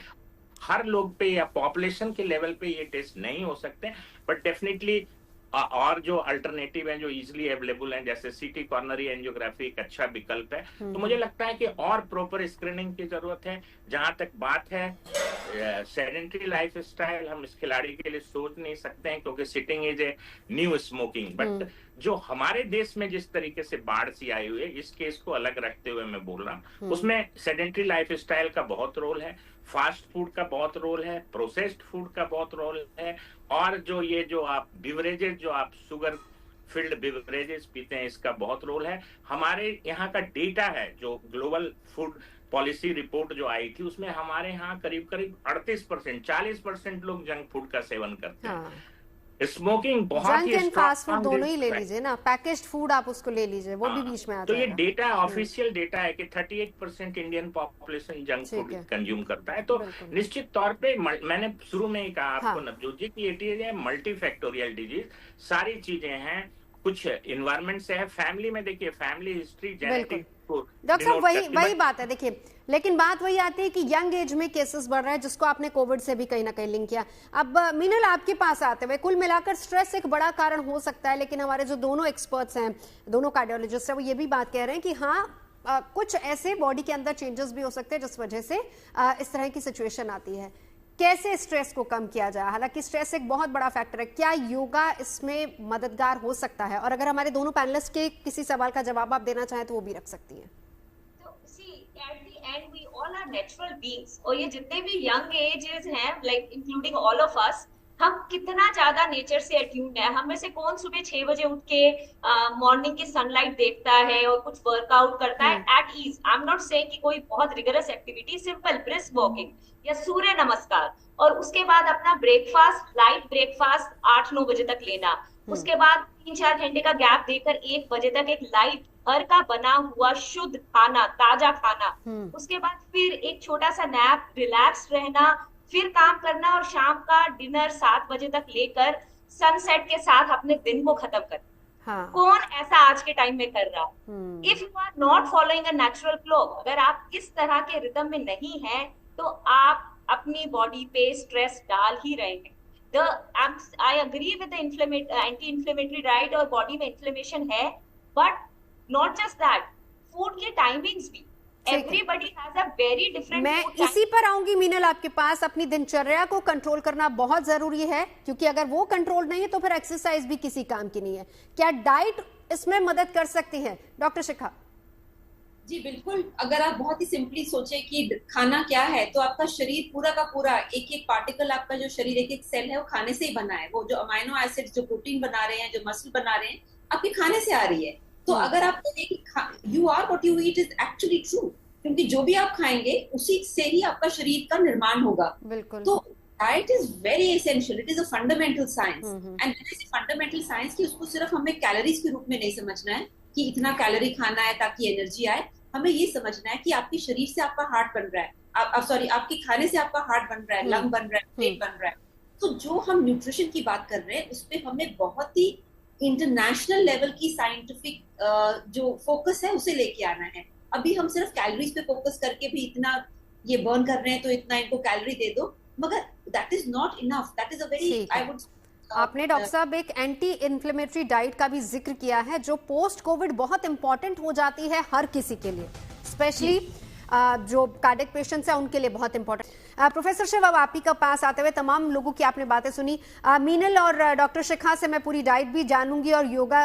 हर लोग पे या पॉपुलेशन के लेवल पे ये टेस्ट नहीं हो सकते, बट डेफिनेटली और जो अल्टरनेटिव हैं जो इजीली अवेलेबल हैं, जैसे सीटी कॉर्नरी एंजियोग्राफी एक अच्छा विकल्प है। तो मुझे लगता है कि और प्रॉपर स्क्रीनिंग की जरूरत है। जहां तक बात है सेडेंटरी लाइफ स्टाइल, हम इस खिलाड़ी के लिए सोच नहीं सकते हैं क्योंकि sitting is a new smoking, but जो हमारे देश में जिस तरीके से बाढ़ सी आई हुई है, इस केस को अलग रखते हुए मैं बोल रहा हूँ, उसमें सेडेंटरी लाइफ स्टाइल का बहुत रोल है, फास्ट फूड का बहुत रोल है, प्रोसेस्ड फूड का बहुत रोल है, और जो आप बिवरेजेस, जो आप शुगर फील्ड बिवरेजेस पीते हैं, इसका बहुत रोल है। हमारे यहाँ का डेटा है, जो ग्लोबल फूड पॉलिसी रिपोर्ट जो आई थी, उसमें हमारे यहाँ करीब 38%, 40% लोग जंक फूड का सेवन करते हैं। स्मोकिंग बहुत ही, जंक एंड फास्ट फूड दोनों ही ले लीजिए ना, पैकेज्ड फूड आप उसको ले लीजिए, वो भी बीच में आता है। तो ये डेटा ऑफिशियल डेटा है कि 38% Indian population junk food consume करता है। तो निश्चित तौर पे मैंने शुरू में ही कहा आपको नवजोत जी कि it is a multifactorial disease, सारी चीजें हैं, कुछ इन्वायरमेंट से है, फैमिली में देखिए, फैमिली हिस्ट्री, जेनेटिक। डॉक्टर साहब वही बात है, देखिए लेकिन बात वही आती है कि यंग एज में केसेस बढ़ रहे हैं, जिसको आपने कोविड से भी कहीं ना कहीं लिंक किया। अब मीनल आपके पास आते हुए, कुल मिलाकर स्ट्रेस एक बड़ा कारण हो सकता है, लेकिन हमारे जो दोनों एक्सपर्ट्स हैं, दोनों कार्डियोलॉजिस्ट हैं, वो ये भी बात कह रहे हैं कि हाँ कुछ ऐसे बॉडी के अंदर चेंजेस भी हो सकते हैं जिस वजह से इस तरह की सिचुएशन आती है। कैसे स्ट्रेस को कम किया जाए? हालांकि स्ट्रेस एक बहुत बड़ा फैक्टर है, क्या योगा इसमें मददगार हो सकता है? और अगर हमारे दोनों पैनलिस्ट के किसी सवाल का जवाब आप देना चाहें तो वो भी रख सकती हैं। At the end we all are natural beings, और ये जितने भी यंग एजेस हैं, like including all of us, हम कितना ज्यादा नेचर से अट्यून्ड है। हम में से कौन सुबह 6 बजे उठ के मॉर्निंग की सनलाइट देखता है और कुछ वर्कआउट करता है at ease? I am not saying कि कोई बहुत rigorous activity, simple brisk walking या सूर्य नमस्कार, और उसके बाद अपना ब्रेकफास्ट, लाइट ब्रेकफास्ट 8-9 बजे तक लेना, उसके बाद 3-4 घंटे का गैप देकर 1 बजे तक एक लाइट घर का बना हुआ शुद्ध खाना, ताजा खाना, उसके बाद फिर एक छोटा सा नैप, रिलैक्स रहना, फिर काम करना, और शाम का डिनर 7 बजे तक लेकर सनसेट के साथ अपने दिन को खत्म करना। कौन ऐसा आज के टाइम में कर रहा? If you are not following a natural clock, अगर आप इस तरह के रिदम में नहीं हैं, तो आप अपनी बॉडी पे स्ट्रेस डाल ही रहे हैं। I agree with the anti-inflammatory diet, और बॉडी में इन्फ्लेमेशन है, but not just that, food के टाइमिंग्स भी, everybody has a very different। मैं इसी पर आऊंगी मीनल आपके पास। अपनी दिनचर्या को कंट्रोल करना बहुत जरूरी है, क्योंकि अगर वो कंट्रोल नहीं है तो फिर एक्सरसाइज भी किसी काम की नहीं है। क्या डाइट इसमें मदद कर सकती है? डॉक्टर शिखा जी बिल्कुल। अगर आप बहुत ही सिंपली सोचे कि खाना क्या है, तो आपका शरीर पूरा का पूरा, एक एक पार्टिकल, आपका जो शरीर, एक एक सेल है, वो खाने से ही बना है। वो जो अमाइनो एसिड्स, जो प्रोटीन बना रहे हैं, जो मसल बना रहे हैं, आपके खाने से आ रही है। तो अगर आप कहें कि you are what you eat is actually true, क्योंकि जो भी आप खाएंगे उसी से ही आपका शरीर का निर्माण होगा। बिल्कुल। तो diet is very essential, it is a fundamental science. And fundamental science की उसको सिर्फ हमें कैलोरीज के रूप में नहीं समझना है कि इतना कैलोरी खाना है ताकि एनर्जी आए। हमें ये समझना है कि आपके शरीर से आपका हार्ट बन रहा है, सॉरी, आपके खाने से आपका हार्ट बन रहा है, लंग बन रहा है, पेट बन रहा है। तो जो हम न्यूट्रिशन की बात कर रहे हैं, उस पर हमें बहुत ही इंटरनेशनल लेवल की साइंटिफिक जो फोकस है उसे लेके आना है। अभी हम सिर्फ कैलोरीज पे फोकस करके भी इतना ये बर्न कर रहे हैं, तो इतना इनको कैलोरी दे दो, मगर that is not enough. That is a very, I would. आपने डॉक्टर साहब एक एंटी इन्फ्लेमेटरी डाइट का भी जिक्र किया है, जो पोस्ट कोविड बहुत इंपॉर्टेंट हो जाती है हर किसी के लिए, स्पेशली जो कार्डियक पेशेंट्स हैं उनके लिए बहुत इंपॉर्टेंट। प्रोफेसर शिव, अब आप ही का पास आते हुए तमाम लोगों की आपने बातें सुनी। मीनल और डॉक्टर शिखा से मैं पूरी डाइट भी जानूंगी और योगा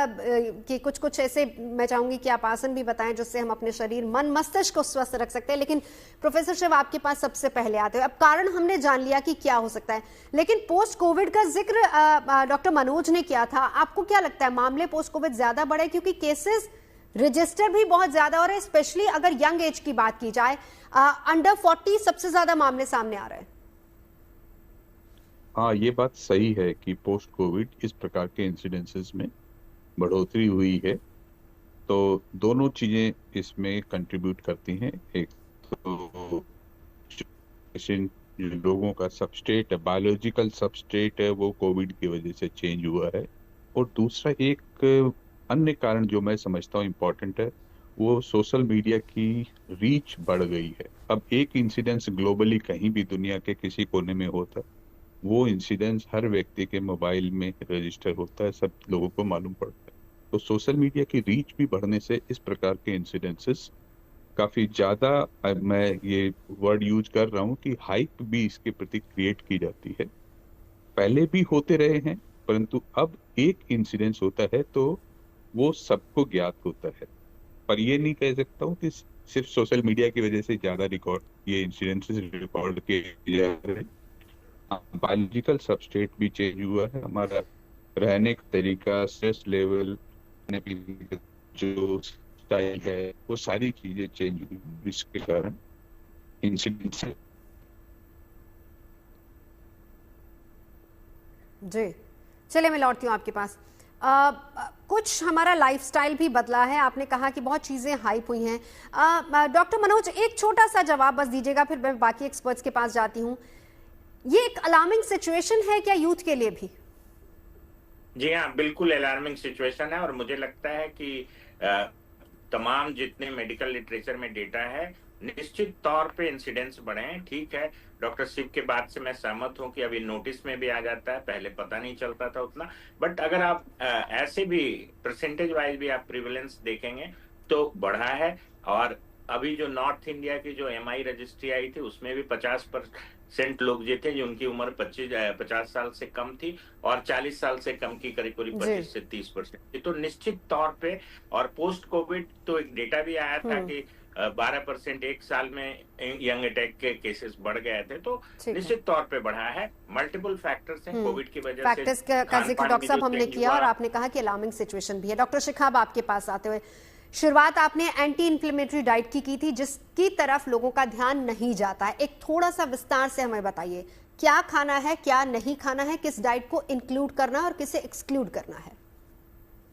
के कुछ ऐसे मैं चाहूंगी कि आप आसन भी बताएं जिससे हम अपने शरीर, मन, मस्तिष्क को स्वस्थ रख सकते हैं। लेकिन प्रोफेसर शिव, आपके पास सबसे पहले आते हुए, अब कारण हमने जान लिया कि क्या हो सकता है, लेकिन पोस्ट कोविड का जिक्र डॉक्टर मनोज ने किया था। आपको क्या लगता है, मामले पोस्ट कोविड ज्यादा बढ़े क्योंकि केसेस रजिस्टर भी बहुत ज्यादा हो रहे हैं, स्पेशली अगर यंग एज की बात की जाए, अंडर 40 सबसे ज्यादा मामले सामने आ रहे हैं? हाँ, ये बात सही है कि पोस्ट कोविड इस प्रकार के इंसिडेंसेस में बढ़ोतरी हुई है। तो दोनों चीजें इसमें कंट्रीब्यूट करती हैं। एक तो जो लोगों का सबस्ट्रेट है, बायोलॉजिकल सबस्ट्रेट है, वो कोविड की वजह से चेंज हुआ है। और दूसरा एक अन्य कारण जो मैं समझता हूँ इम्पोर्टेंट है, वो सोशल मीडिया की रीच बढ़ गई है। अब एक इंसिडेंस ग्लोबली कहीं भी दुनिया के किसी कोने में होता है, वो इंसिडेंस हर व्यक्ति के मोबाइल में रजिस्टर होता है, सब लोगों को मालूम पड़ता है। तो सोशल मीडिया की रीच भी बढ़ने से इस प्रकार के इंसिडेंसेस काफी ज्यादा, मैं ये वर्ड यूज कर रहा हूँ कि हाइप भी इसके प्रति क्रिएट की जाती है। पहले भी होते रहे हैं, परंतु अब एक इंसिडेंस होता है तो वो सबको ज्ञात होता है। पर ये नहीं कह सकता हूँ कि सिर्फ सोशल मीडिया की वजह से ज्यादा रिकॉर्ड, ये इंसिडेंसेस रिकॉर्ड किए जा रहे हैं। बायोलॉजिकल सबस्ट्रेट भी चेंज हुआ है, हमारा रहने का तरीका, स्ट्रेस लेवल, खाने पीने का जो स्टाइल है, वो सारी चीजें चेंज हुई जिसके कारण इंसिडेंस। जी, चलिए मैं लौटती हूँ आपके पास। कुछ हमारा लाइफस्टाइल भी बदला है। आपने कहा कि बहुत चीज़ें हाइप हुई हैं। डॉक्टर मनोज, एक छोटा सा जवाब बस दीजिएगा, फिर मैं बाकी एक्सपर्ट्स के पास जाती हूँ। ये एक अलार्मिंग सिचुएशन है क्या यूथ के लिए भी? जी हाँ, बिल्कुल अलार्मिंग सिचुएशन है। और मुझे लगता है कि तमाम जितने मेडिकल लिटरेचर में डेटा है, निश्चित तौर पे इंसिडेंट्स बढ़े हैं। ठीक है, डॉक्टर शिव के बात से मैं सहमत हूं कि अभी नोटिस में भी आ जाता है, पहले पता नहीं चलता था उतना। बट अगर आप ऐसे भी परसेंटेज वाइज भी आप प्रिवेलेंस देखेंगे तो बढ़ा है। और अभी जो नॉर्थ इंडिया की जो MI रजिस्ट्री आई थी, उसमें भी 50% लोग जो थे जिनकी उम्र 50 साल से कम थी, और 40 साल से कम की करीब 25 से 30%। तो निश्चित तौर पे, और पोस्ट कोविड तो एक डेटा भी आया था कि 12% एक साल में यंग अटैक के केसेस बढ़ गए थे। तो निश्चित तौर पे बढ़ा है। मल्टीपल फैक्टर्स हैं कोविड की वजह से। फैक्टर्स का जिक्र डॉक्टर साहब हमने किया, और आपने कहा कि अलार्मिंग सिचुएशन भी है। डॉक्टर शिखाब, आपके पास आते हुए, शुरुआत आपने एंटी इन्फ्लेमेटरी डाइट की थी, जिसकी तरफ लोगों का ध्यान नहीं जाता है। एक थोड़ा सा विस्तार से हमें बताइए, क्या खाना है, क्या नहीं खाना है, किस डाइट को इंक्लूड करना है और किसे एक्सक्लूड करना है?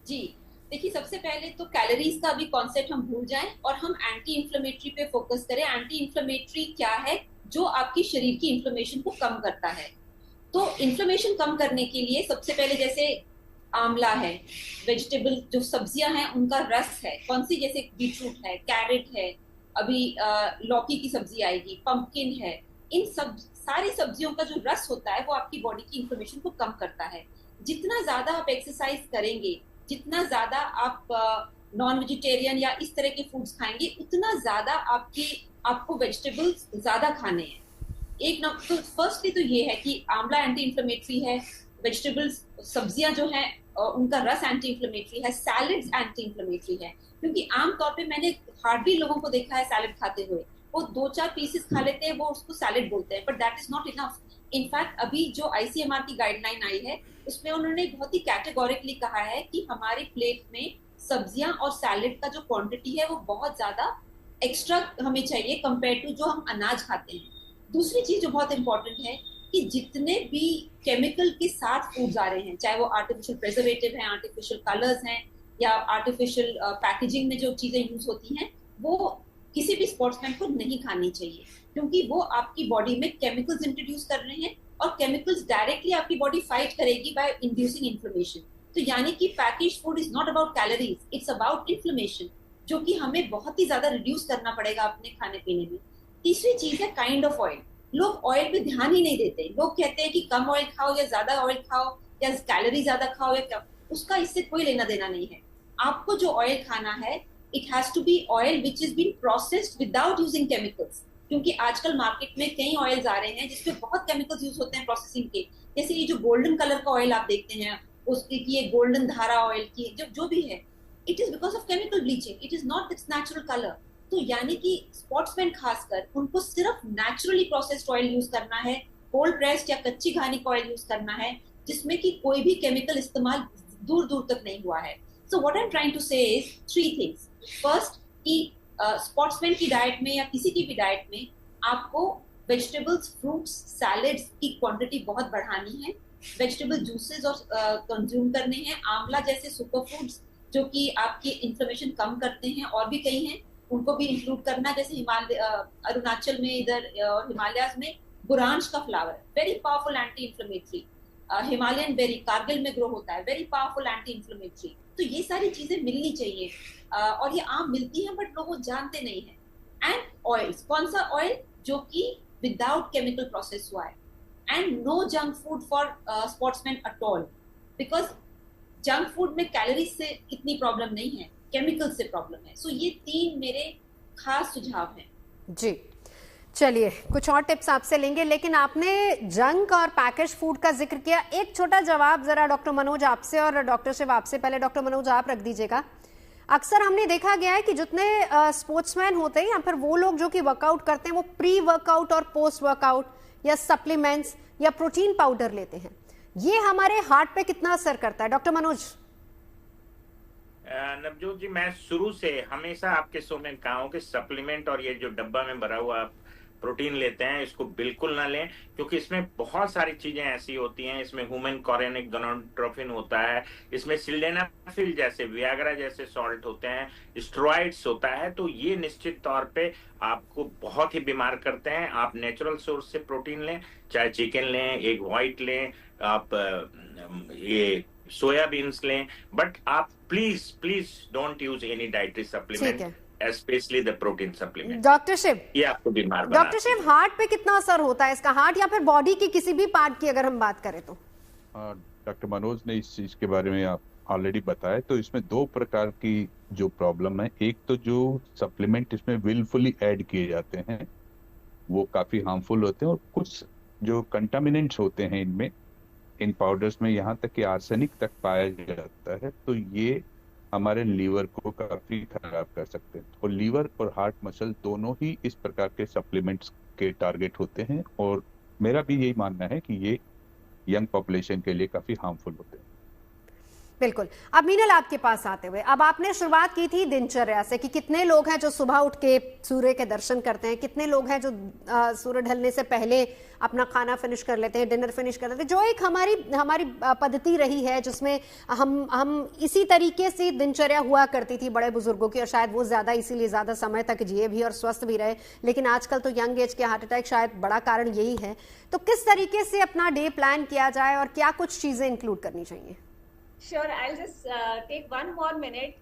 जी देखिए, सबसे पहले तो कैलोरीज का भी कॉन्सेप्ट हम भूल जाएं और हम एंटी इन्फ्लेमेटरी पे फोकस करें। एंटी इन्फ्लेमेटरी क्या है? जो आपकी शरीर की इन्फ्लेमेशन को कम करता है। तो इन्फ्लेमेशन कम करने के लिए सबसे पहले, जैसे आंवला है, वेजिटेबल जो सब्जियां हैं उनका रस है, कौन सी, जैसे बीटरूट है, कैरेट है, अभी लौकी की सब्जी आएगी, पंपकिन है, इन सब सारी सब्जियों का जो रस होता है वो आपकी बॉडी की इन्फ्लेमेशन को कम करता है। जितना ज्यादा आप एक्सरसाइज करेंगे, जितना ज्यादा आप नॉन वेजिटेरियन या इस तरह के फूड्स खाएंगे, उतना ज्यादा आपको वेजिटेबल्स ज्यादा खाने हैं। एक तो फर्स्टली तो ये है कि आंवला एंटी इन्फ्लेमेटरी है, वेजिटेबल्स सब्जियां जो हैं उनका रस एंटी इन्फ्लेमेटरी है, सैलेड्स एंटी इन्फ्लेमेटरी है। क्योंकि आमतौर पे मैंने हार्डली लोगों को देखा है सैलेड खाते हुए, वो 2-4 पीसेस खा लेते हैं, वो उसको सैलेड बोलते हैं, but that is not enough. In fact अभी जो ICMR की गाइडलाइन आई है उसमें उन्होंने बहुत ही कैटेगोरिकली कहा है कि हमारी प्लेट में सब्जियां और सैलेड का जो क्वांटिटी है वो बहुत ज्यादा एक्स्ट्रा हमें चाहिए कंपेयर टू जो हम अनाज खाते हैं। दूसरी चीज जो बहुत इंपॉर्टेंट है कि जितने भी केमिकल के साथ फूड्स आ रहे हैं, चाहे वो आर्टिफिशियल प्रिजर्वेटिव हैं, आर्टिफिशियल कलर्स हैं, या आर्टिफिशियल पैकेजिंग में जो चीजें यूज होती हैं, वो किसी भी स्पोर्ट्समैन को नहीं खानी चाहिए, क्योंकि वो आपकी बॉडी में केमिकल्स इंट्रोड्यूस कर रहे हैं और केमिकल्स डायरेक्टली आपकी बॉडी फाइट करेगी बाय इंड्यूसिंग इन्फ्लेमेशन। तो यानी कि package food is not about calories, it's about inflammation, जो कि हमें बहुत ही ज्यादा रिड्यूस करना पड़ेगा अपने खाने पीने में। तीसरी चीज है काइंड ऑफ ऑयल। लोग ऑयल पे ध्यान ही नहीं देते। लोग कहते हैं कि कम ऑयल खाओ या ज्यादा ऑयल खाओ या कैलोरी ज्यादा खाओ या क्या, उसका इससे कोई लेना देना नहीं है। आपको जो ऑयल खाना है, it has to be oil which is been processed without using chemicals, क्योंकि आजकल मार्केट में कई ऑयल्स आ रहे हैं जिसपे बहुत केमिकल्स यूज होते हैं प्रोसेसिंग के। जैसे ये जो गोल्डन कलर का ऑयल आप देखते हैं, उसकी ये गोल्डन धारा ऑयल की जो भी है, it is because of chemical bleaching, it is not it's natural colour. तो यानी कि स्पोर्ट्समैन खासकर, उनको सिर्फ नेचुरली प्रोसेस्ड ऑयल यूज करना है, कोल्ड प्रेस्ड या कच्ची घानी का ऑयल यूज करना है, जिसमें कि कोई भी केमिकल इस्तेमाल दूर दूर तक नहीं हुआ है। So what I am trying to say is 3 things. First, कि स्पोर्ट्समैन की डाइट में या किसी की भी डाइट में आपको वेजिटेबल्स, फ्रूट्स, सैलेड्स की क्वांटिटी बहुत बढ़ानी है। वेजिटेबल जूसेस और कंज्यूम करने हैं, आंवला जैसे सुपर फूड्स जो कि आपकी इन्फ्लेमेशन कम करते हैं, और भी कई हैं, उनको भी इंक्लूड करना। जैसे हिमालय, अरुणाचल में इधर और हिमालयाज में बुरांश का flower, very powerful anti inflammatory. Himalayan berry Kargil में ग्रो होता है, वेरी पावरफुल एंटी इंफ्लेमेटरी। तो ये सारी चीजें मिलनी चाहिए, और ये आम मिलती हैं बट लोग जानते नहीं है। एंड ऑयल्स, कौन सा ऑयल? जो कि विदाउट केमिकल प्रोसेस हुआ है। And no junk food for sportsman at all, because junk food में कैलोरीज से इतनी प्रॉब्लम नहीं है, केमिकल से प्रॉब्लम है। सो ये 3 मेरे खास सुझाव हैं। जी चलिए, कुछ और टिप्स आपसे लेंगे, लेकिन आपने जंक और पैकेज फूड का जिक्र किया। एक छोटा जवाब जरा डॉक्टर मनोज आपसे और डॉक्टर शिव आपसे। पहले डॉक्टर मनोज आप रख दीजिएगा। अक्सर हमने देखा गया है कि जितने स्पोर्ट्समैन होते हैं या फिर वो लोग जो कि वर्कआउट करते हैं, वो प्री वर्कआउट और पोस्ट वर्कआउट या सप्लीमेंट्स या प्रोटीन पाउडर लेते हैं। ये हमारे हार्ट पे कितना असर करता है डॉक्टर मनोज? नवजोत जी, मैं शुरू से हमेशा आपके शो में कहा हूं कि सप्लीमेंट और ये जो डब्बा में भरा हुआ प्रोटीन लेते हैं, इसको बिल्कुल ना लें, क्योंकि इसमें बहुत सारी चीजें ऐसी होती हैं। इसमें ह्यूमन कोरेनिक गोनाडोट्रोपिन होता है, इसमें सिल्डेनाफिल जैसे, वियाग्रा जैसे सॉल्ट होते हैं, स्टेरॉइड्स होता है। तो ये निश्चित तौर पे आपको बहुत ही बीमार करते हैं। आप नेचुरल सोर्स से प्रोटीन लें, चाहे चिकन लें, एग व्हाइट लें, आप ये सोयाबीन्स लें, बट आप please don't use any dietary supplement, specially the protein supplement. Doctor Shiv, ये आपको बीमार बनाता है। डॉक्टर शिव, हार्ट पे कितना असर होता है इसका? हार्ट या फिर बॉडी की किसी भी पार्ट की अगर हम बात करें तो? डॉक्टर मनोज ने इस चीज के बारे में आप ऑलरेडी बताया। तो इसमें 2 प्रकार की जो प्रॉब्लम है, एक तो जो सप्लीमेंट इसमें विलफुली ऐड किए जाते हैं वो काफी हार्मफुल होते हैं, और कुछ जो कंटामिनेंट्स होते हैं इनमें, इन पाउडर्स में, यहाँ तक कि आर्सेनिक तक पाया जाता है। तो ये हमारे लीवर को काफी खराब कर सकते हैं। और लीवर और हार्ट मसल दोनों ही इस प्रकार के सप्लीमेंट्स के टारगेट होते हैं, और मेरा भी यही मानना है कि ये यंग पॉपुलेशन के लिए काफी हार्मफुल होते हैं। बिल्कुल। अब मीनल, आपके पास आते हुए, अब आपने शुरुआत की थी दिनचर्या से कि कितने लोग हैं जो सुबह उठ के सूर्य के दर्शन करते हैं, कितने लोग हैं जो सूर्य ढलने से पहले अपना खाना फिनिश कर लेते हैं, डिनर फिनिश कर लेते हैं, जो एक हमारी पद्धति रही है जिसमें हम इसी तरीके से दिनचर्या हुआ करती थी बड़े बुजुर्गों की, और शायद वो ज्यादा इसीलिए ज्यादा समय तक जिए भी और स्वस्थ भी रहे। लेकिन आजकल तो यंग एज के हार्ट अटैक शायद बड़ा कारण यही है। तो किस तरीके से अपना डे प्लान किया जाए और क्या कुछ चीजें इंक्लूड करनी चाहिए? Sure, I'll just take one more minute.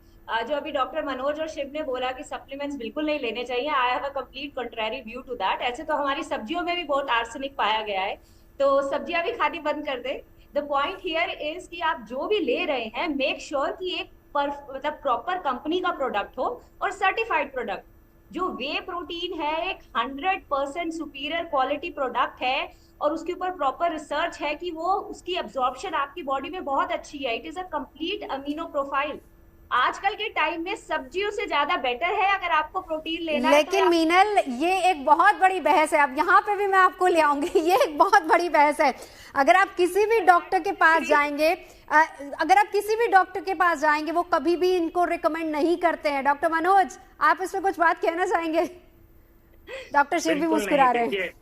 जो अभी डॉक्टर मनोज और शिव ने बोला कि सप्लीमेंट्स बिल्कुल नहीं लेने चाहिए, I have a complete contrary view to that. ऐसे तो हमारी सब्जियों में भी बहुत आर्सेनिक पाया गया है, तो सब्जियां भी खानी बंद कर दे। द पॉइंट हियर इज कि आप जो भी ले रहे हैं, मेक श्योर कि एक मतलब प्रॉपर कंपनी का प्रोडक्ट हो और सर्टिफाइड प्रोडक्ट। जो वे प्रोटीन है एक 100% सुपीरियर क्वालिटी प्रोडक्ट है, और उसके ऊपर प्रॉपर रिसर्च है कि वो उसकी एब्जॉर्प्शन आपकी बॉडी में बहुत अच्छी है। It is a complete amino profile. आजकल के टाइम में सब्जियों से ज्यादा बेटर है अगर आपको प्रोटीन लेना है। लेकिन मीनल, ये एक बहुत बड़ी बहस है। अब यहाँ पे भी मैं आपको ले आऊंगी, ये एक बहुत बड़ी बहस है। अगर आप किसी भी डॉक्टर के पास जाएंगे, वो कभी भी इनको रिकमेंड नहीं करते हैं। डॉक्टर मनोज, आप इस पे कुछ बात कहना चाहेंगे? डॉक्टर शिव भी मुस्कुरा रहे हैं।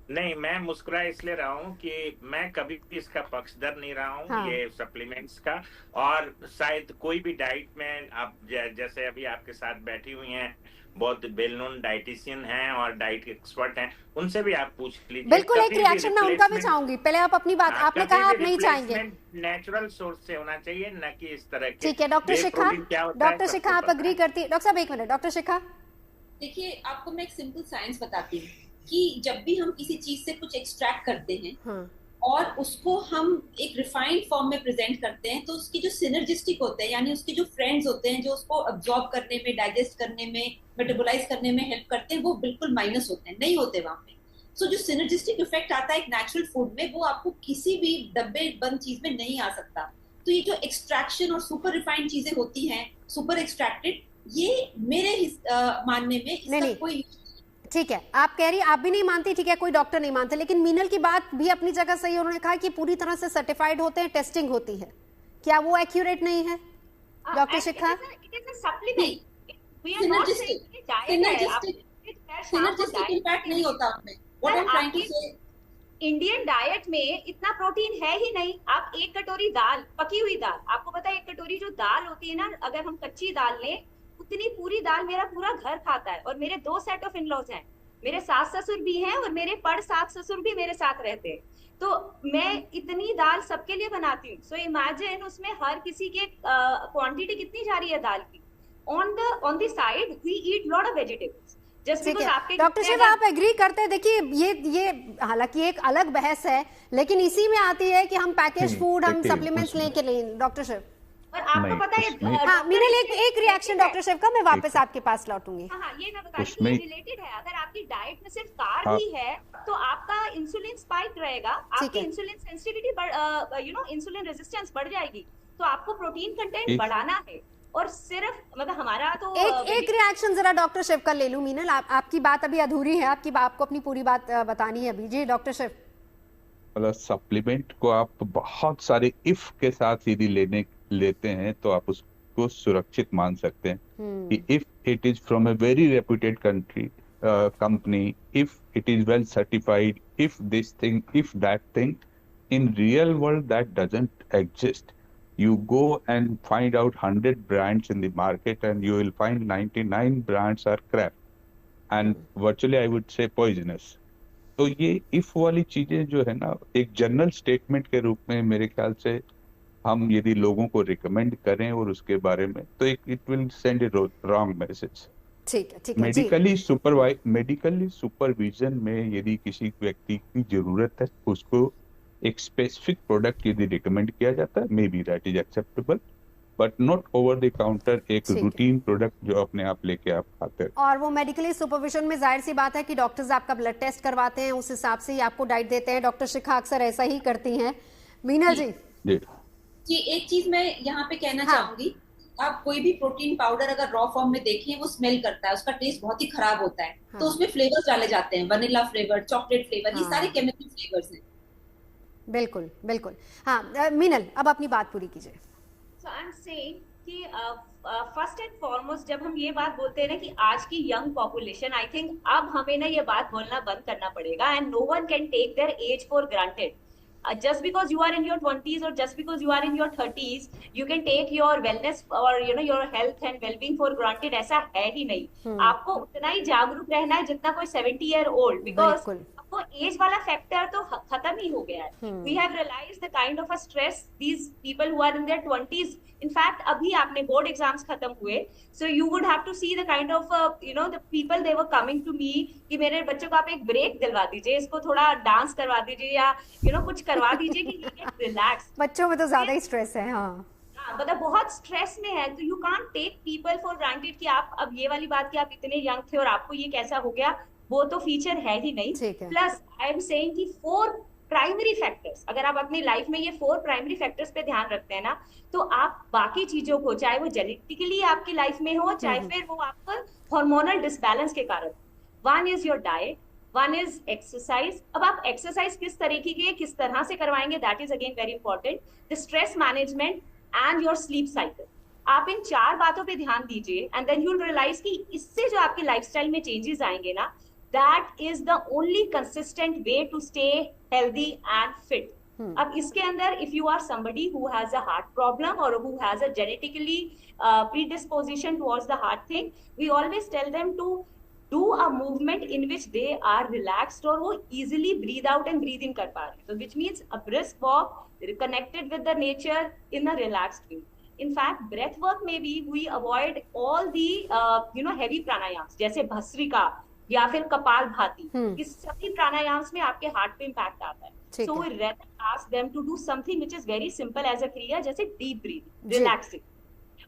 नहीं, मैं मुस्कुरा इसलिए रहा हूँ कि मैं कभी भी इसका पक्षधर नहीं रहा हूँ। हाँ। ये सप्लीमेंट्स का, और शायद कोई भी डाइट में आप जैसे अभी आपके साथ बैठी हुई हैं, बहुत वेल नोन डाइटिशियन हैं और डाइट एक्सपर्ट हैं, उनसे भी आप पूछ लीजिए। बिल्कुल, एक रिएक्शन मैं उनका भी चाहूंगी। पहले आप अपनी बात, आपने कहा आप नहीं चाहेंगे। नेचुरल सोर्स से होना चाहिए, न कि इस तरह के। ठीक है डॉक्टर शिखा, आप अग्री करती है? डॉक्टर साहब एक मिनट। डॉक्टर शिखा, देखिए, आपको मैं एक सिंपल साइंस बताती हूँ कि जब भी हम किसी चीज से कुछ एक्सट्रैक्ट करते हैं, हाँ, और उसको हम एक रिफाइंड फॉर्म में प्रेजेंट करते हैं, तो उसकी जो सिनर्जिस्टिक होते हैं, यानी उसके जो फ्रेंड्स होते हैं जो उसको अब्सॉर्ब करने में, डाइजेस्ट करने में, मेटाबोलाइज करने में हेल्प करते हैं, वो बिल्कुल माइनस होते हैं, नहीं होते वहां पे। सो जो सिनर्जिस्टिक इफेक्ट आता है एक नेचुरल फूड में, वो आपको किसी भी डब्बे बंद चीज में नहीं आ सकता। तो ये जो एक्सट्रैक्शन और सुपर रिफाइंड चीजें होती हैं, सुपर एक्सट्रैक्टेड, ये मेरे मानने में इसका कोई, ठीक है, आप कह रही, आप भी नहीं मानती, ठीक है, कोई डॉक्टर नहीं मानते, लेकिन मीनल की बात भी अपनी जगह सही। उन्होंने कहा कि पूरी तरह से सर्टिफाइड होते हैं, टेस्टिंग होती है, क्या वो एक्यूरेट नहीं है? डॉक्टर शिखा, सिनर्जिस्टिक इम्पैक्ट नहीं होता उसमें। What I am trying to say, Indian diet में इतना प्रोटीन है ही नहीं। आप एक कटोरी दाल, पकी हुई दाल, आपको पता है एक कटोरी जो दाल होती है ना, अगर हम कच्ची दाल लें उतनी पूरी दाल मेरा पूरा घर खाता है। और मेरे 2 सेट ऑफ इन-लॉज हैं, मेरे सास ससुर भी हैं और मेरे पड़ सास ससुर भी मेरे साथ रहते हैं। तो मैं इतनी दाल सबके लिए बनाती हूँ। सो इमेजिन उसमें हर किसी के क्वांटिटी कितनी जा रही है दाल की। On the side we eat lot of vegetables. Just because आपके डॉक्टर शिव आप एग्री करते हैं? देखिए ये हालांकि एक अलग बहस है, लेकिन इसी में आती है कि हम पैकेज फूड, हम सप्लीमेंट्स लेके लें। डॉक्टर शिव, और आपको पता है, हाँ मीनल एक रिएक्शन डॉक्टर शिव का, मैं वापस आपके पास लौटूंगी। हाँ, ये मैं बता रही हूँ, रिलेटेड है। अगर आपकी डाइट में सिर्फ कार्ब ही है तो आपका इंसुलिन स्पाइक रहेगा, आपकी इंसुलिन सेंसिटिविटी इंसुलिन रेजिस्टेंस बढ़ जाएगी। तो आपको प्रोटीन कंटेंट बढ़ाना है। और सिर्फ मतलब हमारा तो एक रिएक्शन जरा डॉक्टर शिव का ले लूं। मीनल, आपकी बात अभी अधूरी है, आपको अपनी पूरी बात बतानी है अभी। जी डॉक्टर शिव। मतलब सप्लीमेंट को आप बहुत सारे इफ के साथ यदि लेते हैं तो आप उसको सुरक्षित मान सकते हैं कि if it is from a very reputed company, if it is well certified, if this thing, if that thing, in real world that doesn't exist. You go and find out 100 brands in the market and you will find 99 brands are crap and virtually I would say poisonous. तो ये if वाली चीजें जो है ना, एक जनरल स्टेटमेंट के रूप में मेरे ख्याल से हम यदि लोगों को रिकमेंड करें और उसके बारे में, तो एक it will send A wrong message. ठीक है। मेडिकली सुपरविजन में यदि किसी व्यक्ति की जरूरत है, उसको एक स्पेसिफिक प्रोडक्ट यदि रिकमेंड किया जाता है, may be that is acceptable, but not over the counter एक रूटीन प्रोडक्ट जो अपने आप लेके आप खाते हैं। और वो मेडिकली सुपरविजन में जाहिर सी बात है कि डॉक्टर्स आपका ब्लड टेस्ट करवाते हैं, उस हिसाब से ही आपको डाइट देते हैं। डॉक्टर शिखा अक्सर ऐसा ही करती हैं। मीनल जी एक चीज मैं यहाँ पे कहना चाहूंगी, आप कोई भी प्रोटीन पाउडर अगर रॉ फॉर्म में देखें, वो स्मेल करता है, उसका टेस्ट बहुत ही खराब होता है। तो उसमें फ्लेवर्स डाले जाते हैं, वनीला फ्लेवर, चॉकलेट फ्लेवर, ये सारे केमिकल फ्लेवर्स हैं। बिल्कुल। हाँ मीनल, अब अपनी बात पूरी कीजिए। So I'm saying कि फर्स्ट एंड फॉरमोस्ट जब हम ये बात बोलते हैं ना कि आज की यंग पॉपुलेशन, आई थिंक अब हमें ना ये बात बोलना बंद करना पड़ेगा। And no one can take their age for granted. Just because you are in your 20s or just because you are in your 30s, you can take your wellness or your health and well-being for granted. ऐसा है ही नहीं। आपको उतना ही जागरूक रहना है जितना कोई 70-year-old, because आपको एज वाला फैक्टर तो खत्म ही हो गया है। We have realized the kind of a stress these people who are in their 20s, in fact अभी आपने बोर्ड एग्जाम्स खत्म हुए, so you would have to see the kind of the people they were coming to me कि मेरे बच्चों को आप एक ब्रेक दिलवा दीजिए, इसको थोड़ा डांस करवा दीजिए या कुछ करवा दीजिए कि रिलैक्स। बच्चों में तो ज्यादा ही स्ट्रेस है। हाँ मतलब बहुत स्ट्रेस में है। तो you can't take people for granted कि आप अब ये वाली बात कि आप इतने यंग थे और आपको ये कैसा हो गया, वो तो फीचर है ही नहीं। प्लस आई एम सेइंग कि 4 प्राइमरी फैक्टर्स, अगर आप अपनी लाइफ में ये 4 प्राइमरी फैक्टर्स पे ध्यान रखते हैं ना, तो आप बाकी चीजों को, चाहे वो जेनेटिकली आपकी लाइफ में हो, चाहे फिर वो आपका हार्मोनल डिसबैलेंस के कारण। 1 is your diet, 1 is exercise. अब आप एक्सरसाइज किस तरीके की, किस तरह से करवाएंगे, that is again very important. The stress management and your sleep cycle. आप इन 4 बातों पे ध्यान दीजिए and then you will realise कि इससे जो आपकी लाइफस्टाइल में चेंजेस आएंगे ना, that is the only consistent way to stay healthy and fit. अब इसके अंदर if you are somebody who has a heart problem or who has a genetically predisposition towards the heart thing, we always tell them to do a movement in which they are relaxed और वो easily breathe out and breathe in कर पा रहे हैं। So which means a brisk walk, connected with the nature in a relaxed way. In fact, breath work में भी we avoid all the heavy pranayams जैसे भस्त्रिका या फिर कपाल भाती। इस सभी प्राणायाम में आपके हार्ट पे इम्पैक्ट आता है। So we rather ask them to do something which is very simple as a क्रिया, जैसे डीप ब्रीथिंग, रिलैक्सिंग।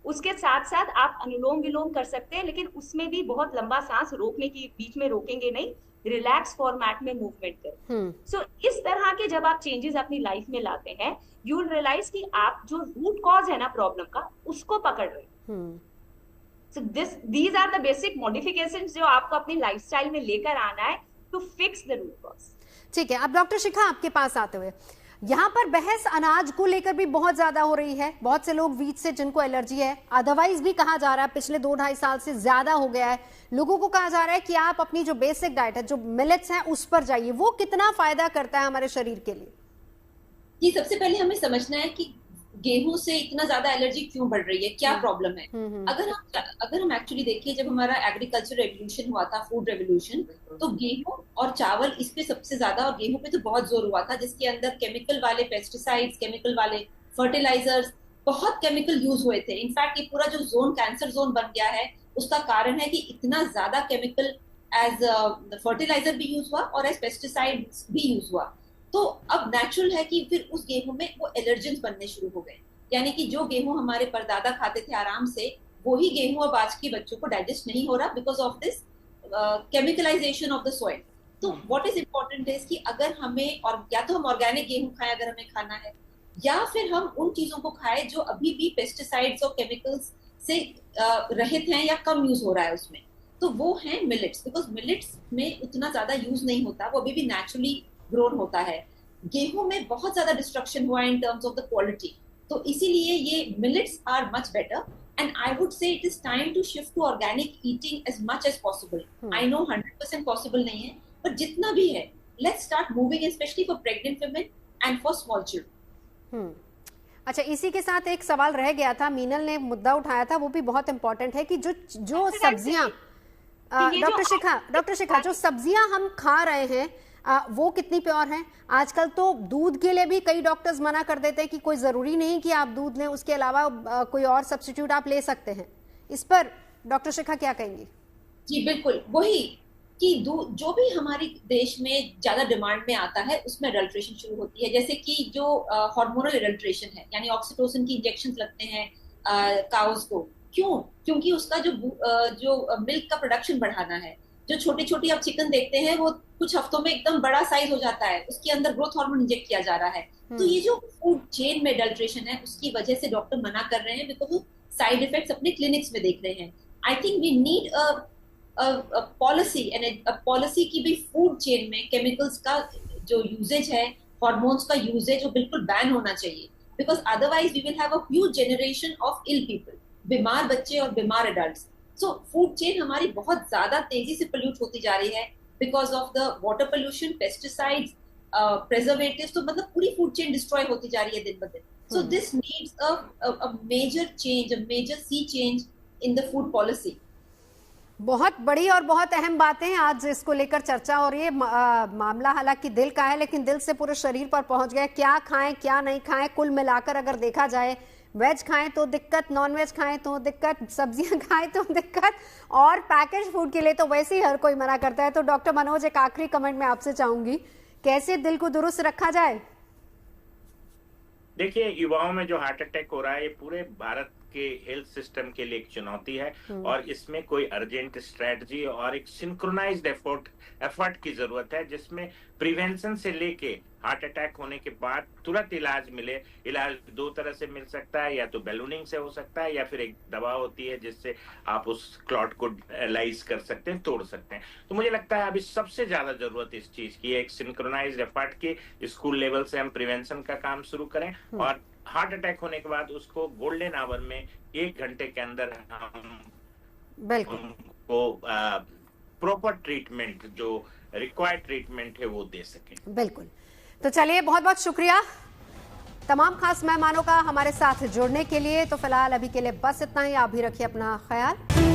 उसके साथ साथ आप अनुलोम विलोम कर सकते हैं, लेकिन उसमें भी बहुत लंबा सांस रोकने की, बीच में रोकेंगे नहीं, रिलैक्स फॉर्मेट में मूवमेंट करें। सो इस तरह के जब आप चेंजेस अपनी लाइफ में लाते हैं, यू विल रियलाइज कि आप जो रूट कॉज है ना प्रॉब्लम का, उसको पकड़ रहे हैं। So these are the basic modifications जो आपको अपनी लाइफस्टाइल में लेकर आना है to fix the root cause. ठीक है, अब डॉक्टर शिखा आपके पास आते हुए, यहाँ पर बहस अनाज को लेकर भी बहुत ज्यादा हो रही है। बहुत से लोग वीट से जिनको एलर्जी है, अदरवाइज भी कहा जा रहा है पिछले 2-2.5 साल से ज्यादा हो गया है, लोगों को कहा जा रहा है कि आप अपनी जो बेसिक डाइट है, जो मिलेट्स है, उस पर जाइए। वो कितना फायदा करता है हमारे शरीर के लिए? जी, सबसे पहले हमें समझना है कि गेहूं से इतना ज्यादा एलर्जी क्यों बढ़ रही है, क्या प्रॉब्लम है। अगर हम एक्चुअली देखिए, जब हमारा एग्रीकल्चर रेवोल्यूशन हुआ था, फूड रेवोल्यूशन, तो गेहूं और चावल इस पे सबसे ज्यादा, और गेहूं पे तो बहुत जोर हुआ था, जिसके अंदर केमिकल वाले पेस्टिसाइड्स, केमिकल वाले फर्टिलाइजर्स, बहुत केमिकल यूज हुए थे। इनफैक्ट ये पूरा जो जोन कैंसर जोन बन गया है, उसका कारण है कि इतना ज्यादा केमिकल एज फर्टिलाइजर भी यूज हुआ और एज पेस्टिसाइड भी यूज हुआ। तो अब नेचुरल है कि फिर उस गेहूं में वो एलर्जेंस बनने शुरू हो गए। यानी कि जो गेहूं हमारे परदादा खाते थे आराम से, वही गेहूं अब आज के बच्चों को डाइजेस्ट नहीं हो रहा because of this chemicalisation of the soil. तो व्हाट इज इम्पोर्टेंट है कि अगर हमें, और या तो हम ऑर्गेनिक गेहूं खाएं अगर हमें खाना है, या फिर हम उन चीजों को खाएं जो अभी भी पेस्टिसाइड्स और केमिकल्स से रहित हैं या कम यूज हो रहा है उसमें। तो वो है मिलेट्स, बिकॉज मिलेट्स में उतना ज्यादा यूज नहीं होता, वो अभी भी नेचुरली ग्रोन होता है। गेहूं में बहुत ज्यादा डिस्ट्रक्शन हुआ in terms of the quality, तो इसीलिए ये millets are much better. And I would say it is time to shift to organic eating as much as possible. I know 100% possible नहीं है, पर जितना भी है, let's start moving, specially for pregnant women and for small children. अच्छा, इसी के साथ एक सवाल रह गया था, मीनल ने मुद्दा उठाया था, वो भी बहुत इंपॉर्टेंट है कि जो सब्जियां, डॉक्टर शिखा, जो सब्जियां हम खा रहे हैं वो कितनी प्योर हैं? आजकल तो दूध के लिए भी कई डॉक्टर्स मना कर देते हैं कि कोई जरूरी नहीं कि आप दूध लें, उसके अलावा कोई और सब्स्टिट्यूट आप ले सकते हैं। इस पर डॉक्टर शिखा क्या कहेंगी? जी बिल्कुल, वही कि दूध जो भी हमारे देश में ज्यादा डिमांड में आता है, उसमें एडल्ट्रेशन शुरू होती है। जैसे कि जो हार्मोनल एडल्ट्रेशन है, यानी ऑक्सीटोसिन की इंजेक्शन लगते हैं काउस को। क्यों? क्योंकि उसका जो मिल्क का प्रोडक्शन बढ़ाना है। जो छोटी छोटी आप चिकन देखते हैं, वो कुछ हफ्तों में एकदम बड़ा साइज हो जाता है, उसके अंदर ग्रोथ हार्मोन इंजेक्ट किया जा रहा है। तो ये जो फूड चेन में एडल्ट्रेशन है, उसकी वजह से डॉक्टर मना कर रहे हैं, बिकॉज वो साइड इफेक्ट्स अपने क्लिनिक्स में देख रहे हैं। I think we need a policy, and policy की भी फूड चेन में केमिकल्स का जो यूजेज है, हार्मोन्स का यूजेज, वो बिल्कुल बैन होना चाहिए। Because otherwise we will have a huge generation of ill people, बीमार बच्चे और बीमार एडल्ट्स। सो फूड चेन हमारी बहुत ज्यादा तेजी से पोल्यूट होती जा रही है because of the water pollution, pesticides, preservatives. तो मतलब पूरी फूड चेन डिस्ट्रॉय होती जा रही है दिन ब दिन। So this needs a major change, a major sea change in the food policy. बहुत बड़ी और बहुत अहम बातें आज इसको लेकर चर्चा हो रही है। मामला हालांकि दिल का है, लेकिन दिल से पूरे शरीर पर पहुंच गया। क्या खाएं क्या नहीं खाएं, कुल मिलाकर अगर देखा जाए, वेज खाएं तो दिक्कत, नॉन वेज खाएं तो दिक्कत, सब्जियां खाएं तो दिक्कत, और पैकेज फूड के लिए तो वैसे ही हर कोई मना करता है। तो डॉक्टर मनोज, एक आखिरी कमेंट मैं आपसे चाहूंगी, कैसे दिल को दुरुस्त रखा जाए? देखिए, युवाओं में जो हार्ट अटैक हो रहा है, ये पूरे भारत के हेल्थ सिस्टम के लिए एक चुनौती है, और इसमें कोई अर्जेंट स्ट्रेटजी और एक सिंक्रोनाइज्ड एफर्ट की जरूरत है, जिसमें प्रिवेंशन से लेके हार्ट अटैक होने के बाद तुरंत इलाज मिले। इलाज दो तरह से मिल सकता है, या तो बैलूनिंग से हो सकता है, या फिर एक दवा होती है जिससे आप उस क्लॉट को एलाइज कर सकते हैं, तोड़ सकते हैं। तो मुझे लगता है अभी सबसे ज्यादा जरूरत इस चीज की है, एक सिंक्रोनाइज्ड एफर्ट की। स्कूल लेवल से हम प्रिवेंशन का काम शुरू करें, और हार्ट अटैक होने के बाद उसको गोल्डन आवर में 1 घंटे के अंदर हम उनको प्रॉपर ट्रीटमेंट, जो रिक्वायर्ड ट्रीटमेंट है, वो दे सकें। बिल्कुल। तो चलिए, बहुत बहुत शुक्रिया तमाम खास मेहमानों का हमारे साथ जुड़ने के लिए। तो फिलहाल अभी के लिए बस इतना ही। आप भी रखिए अपना ख्याल।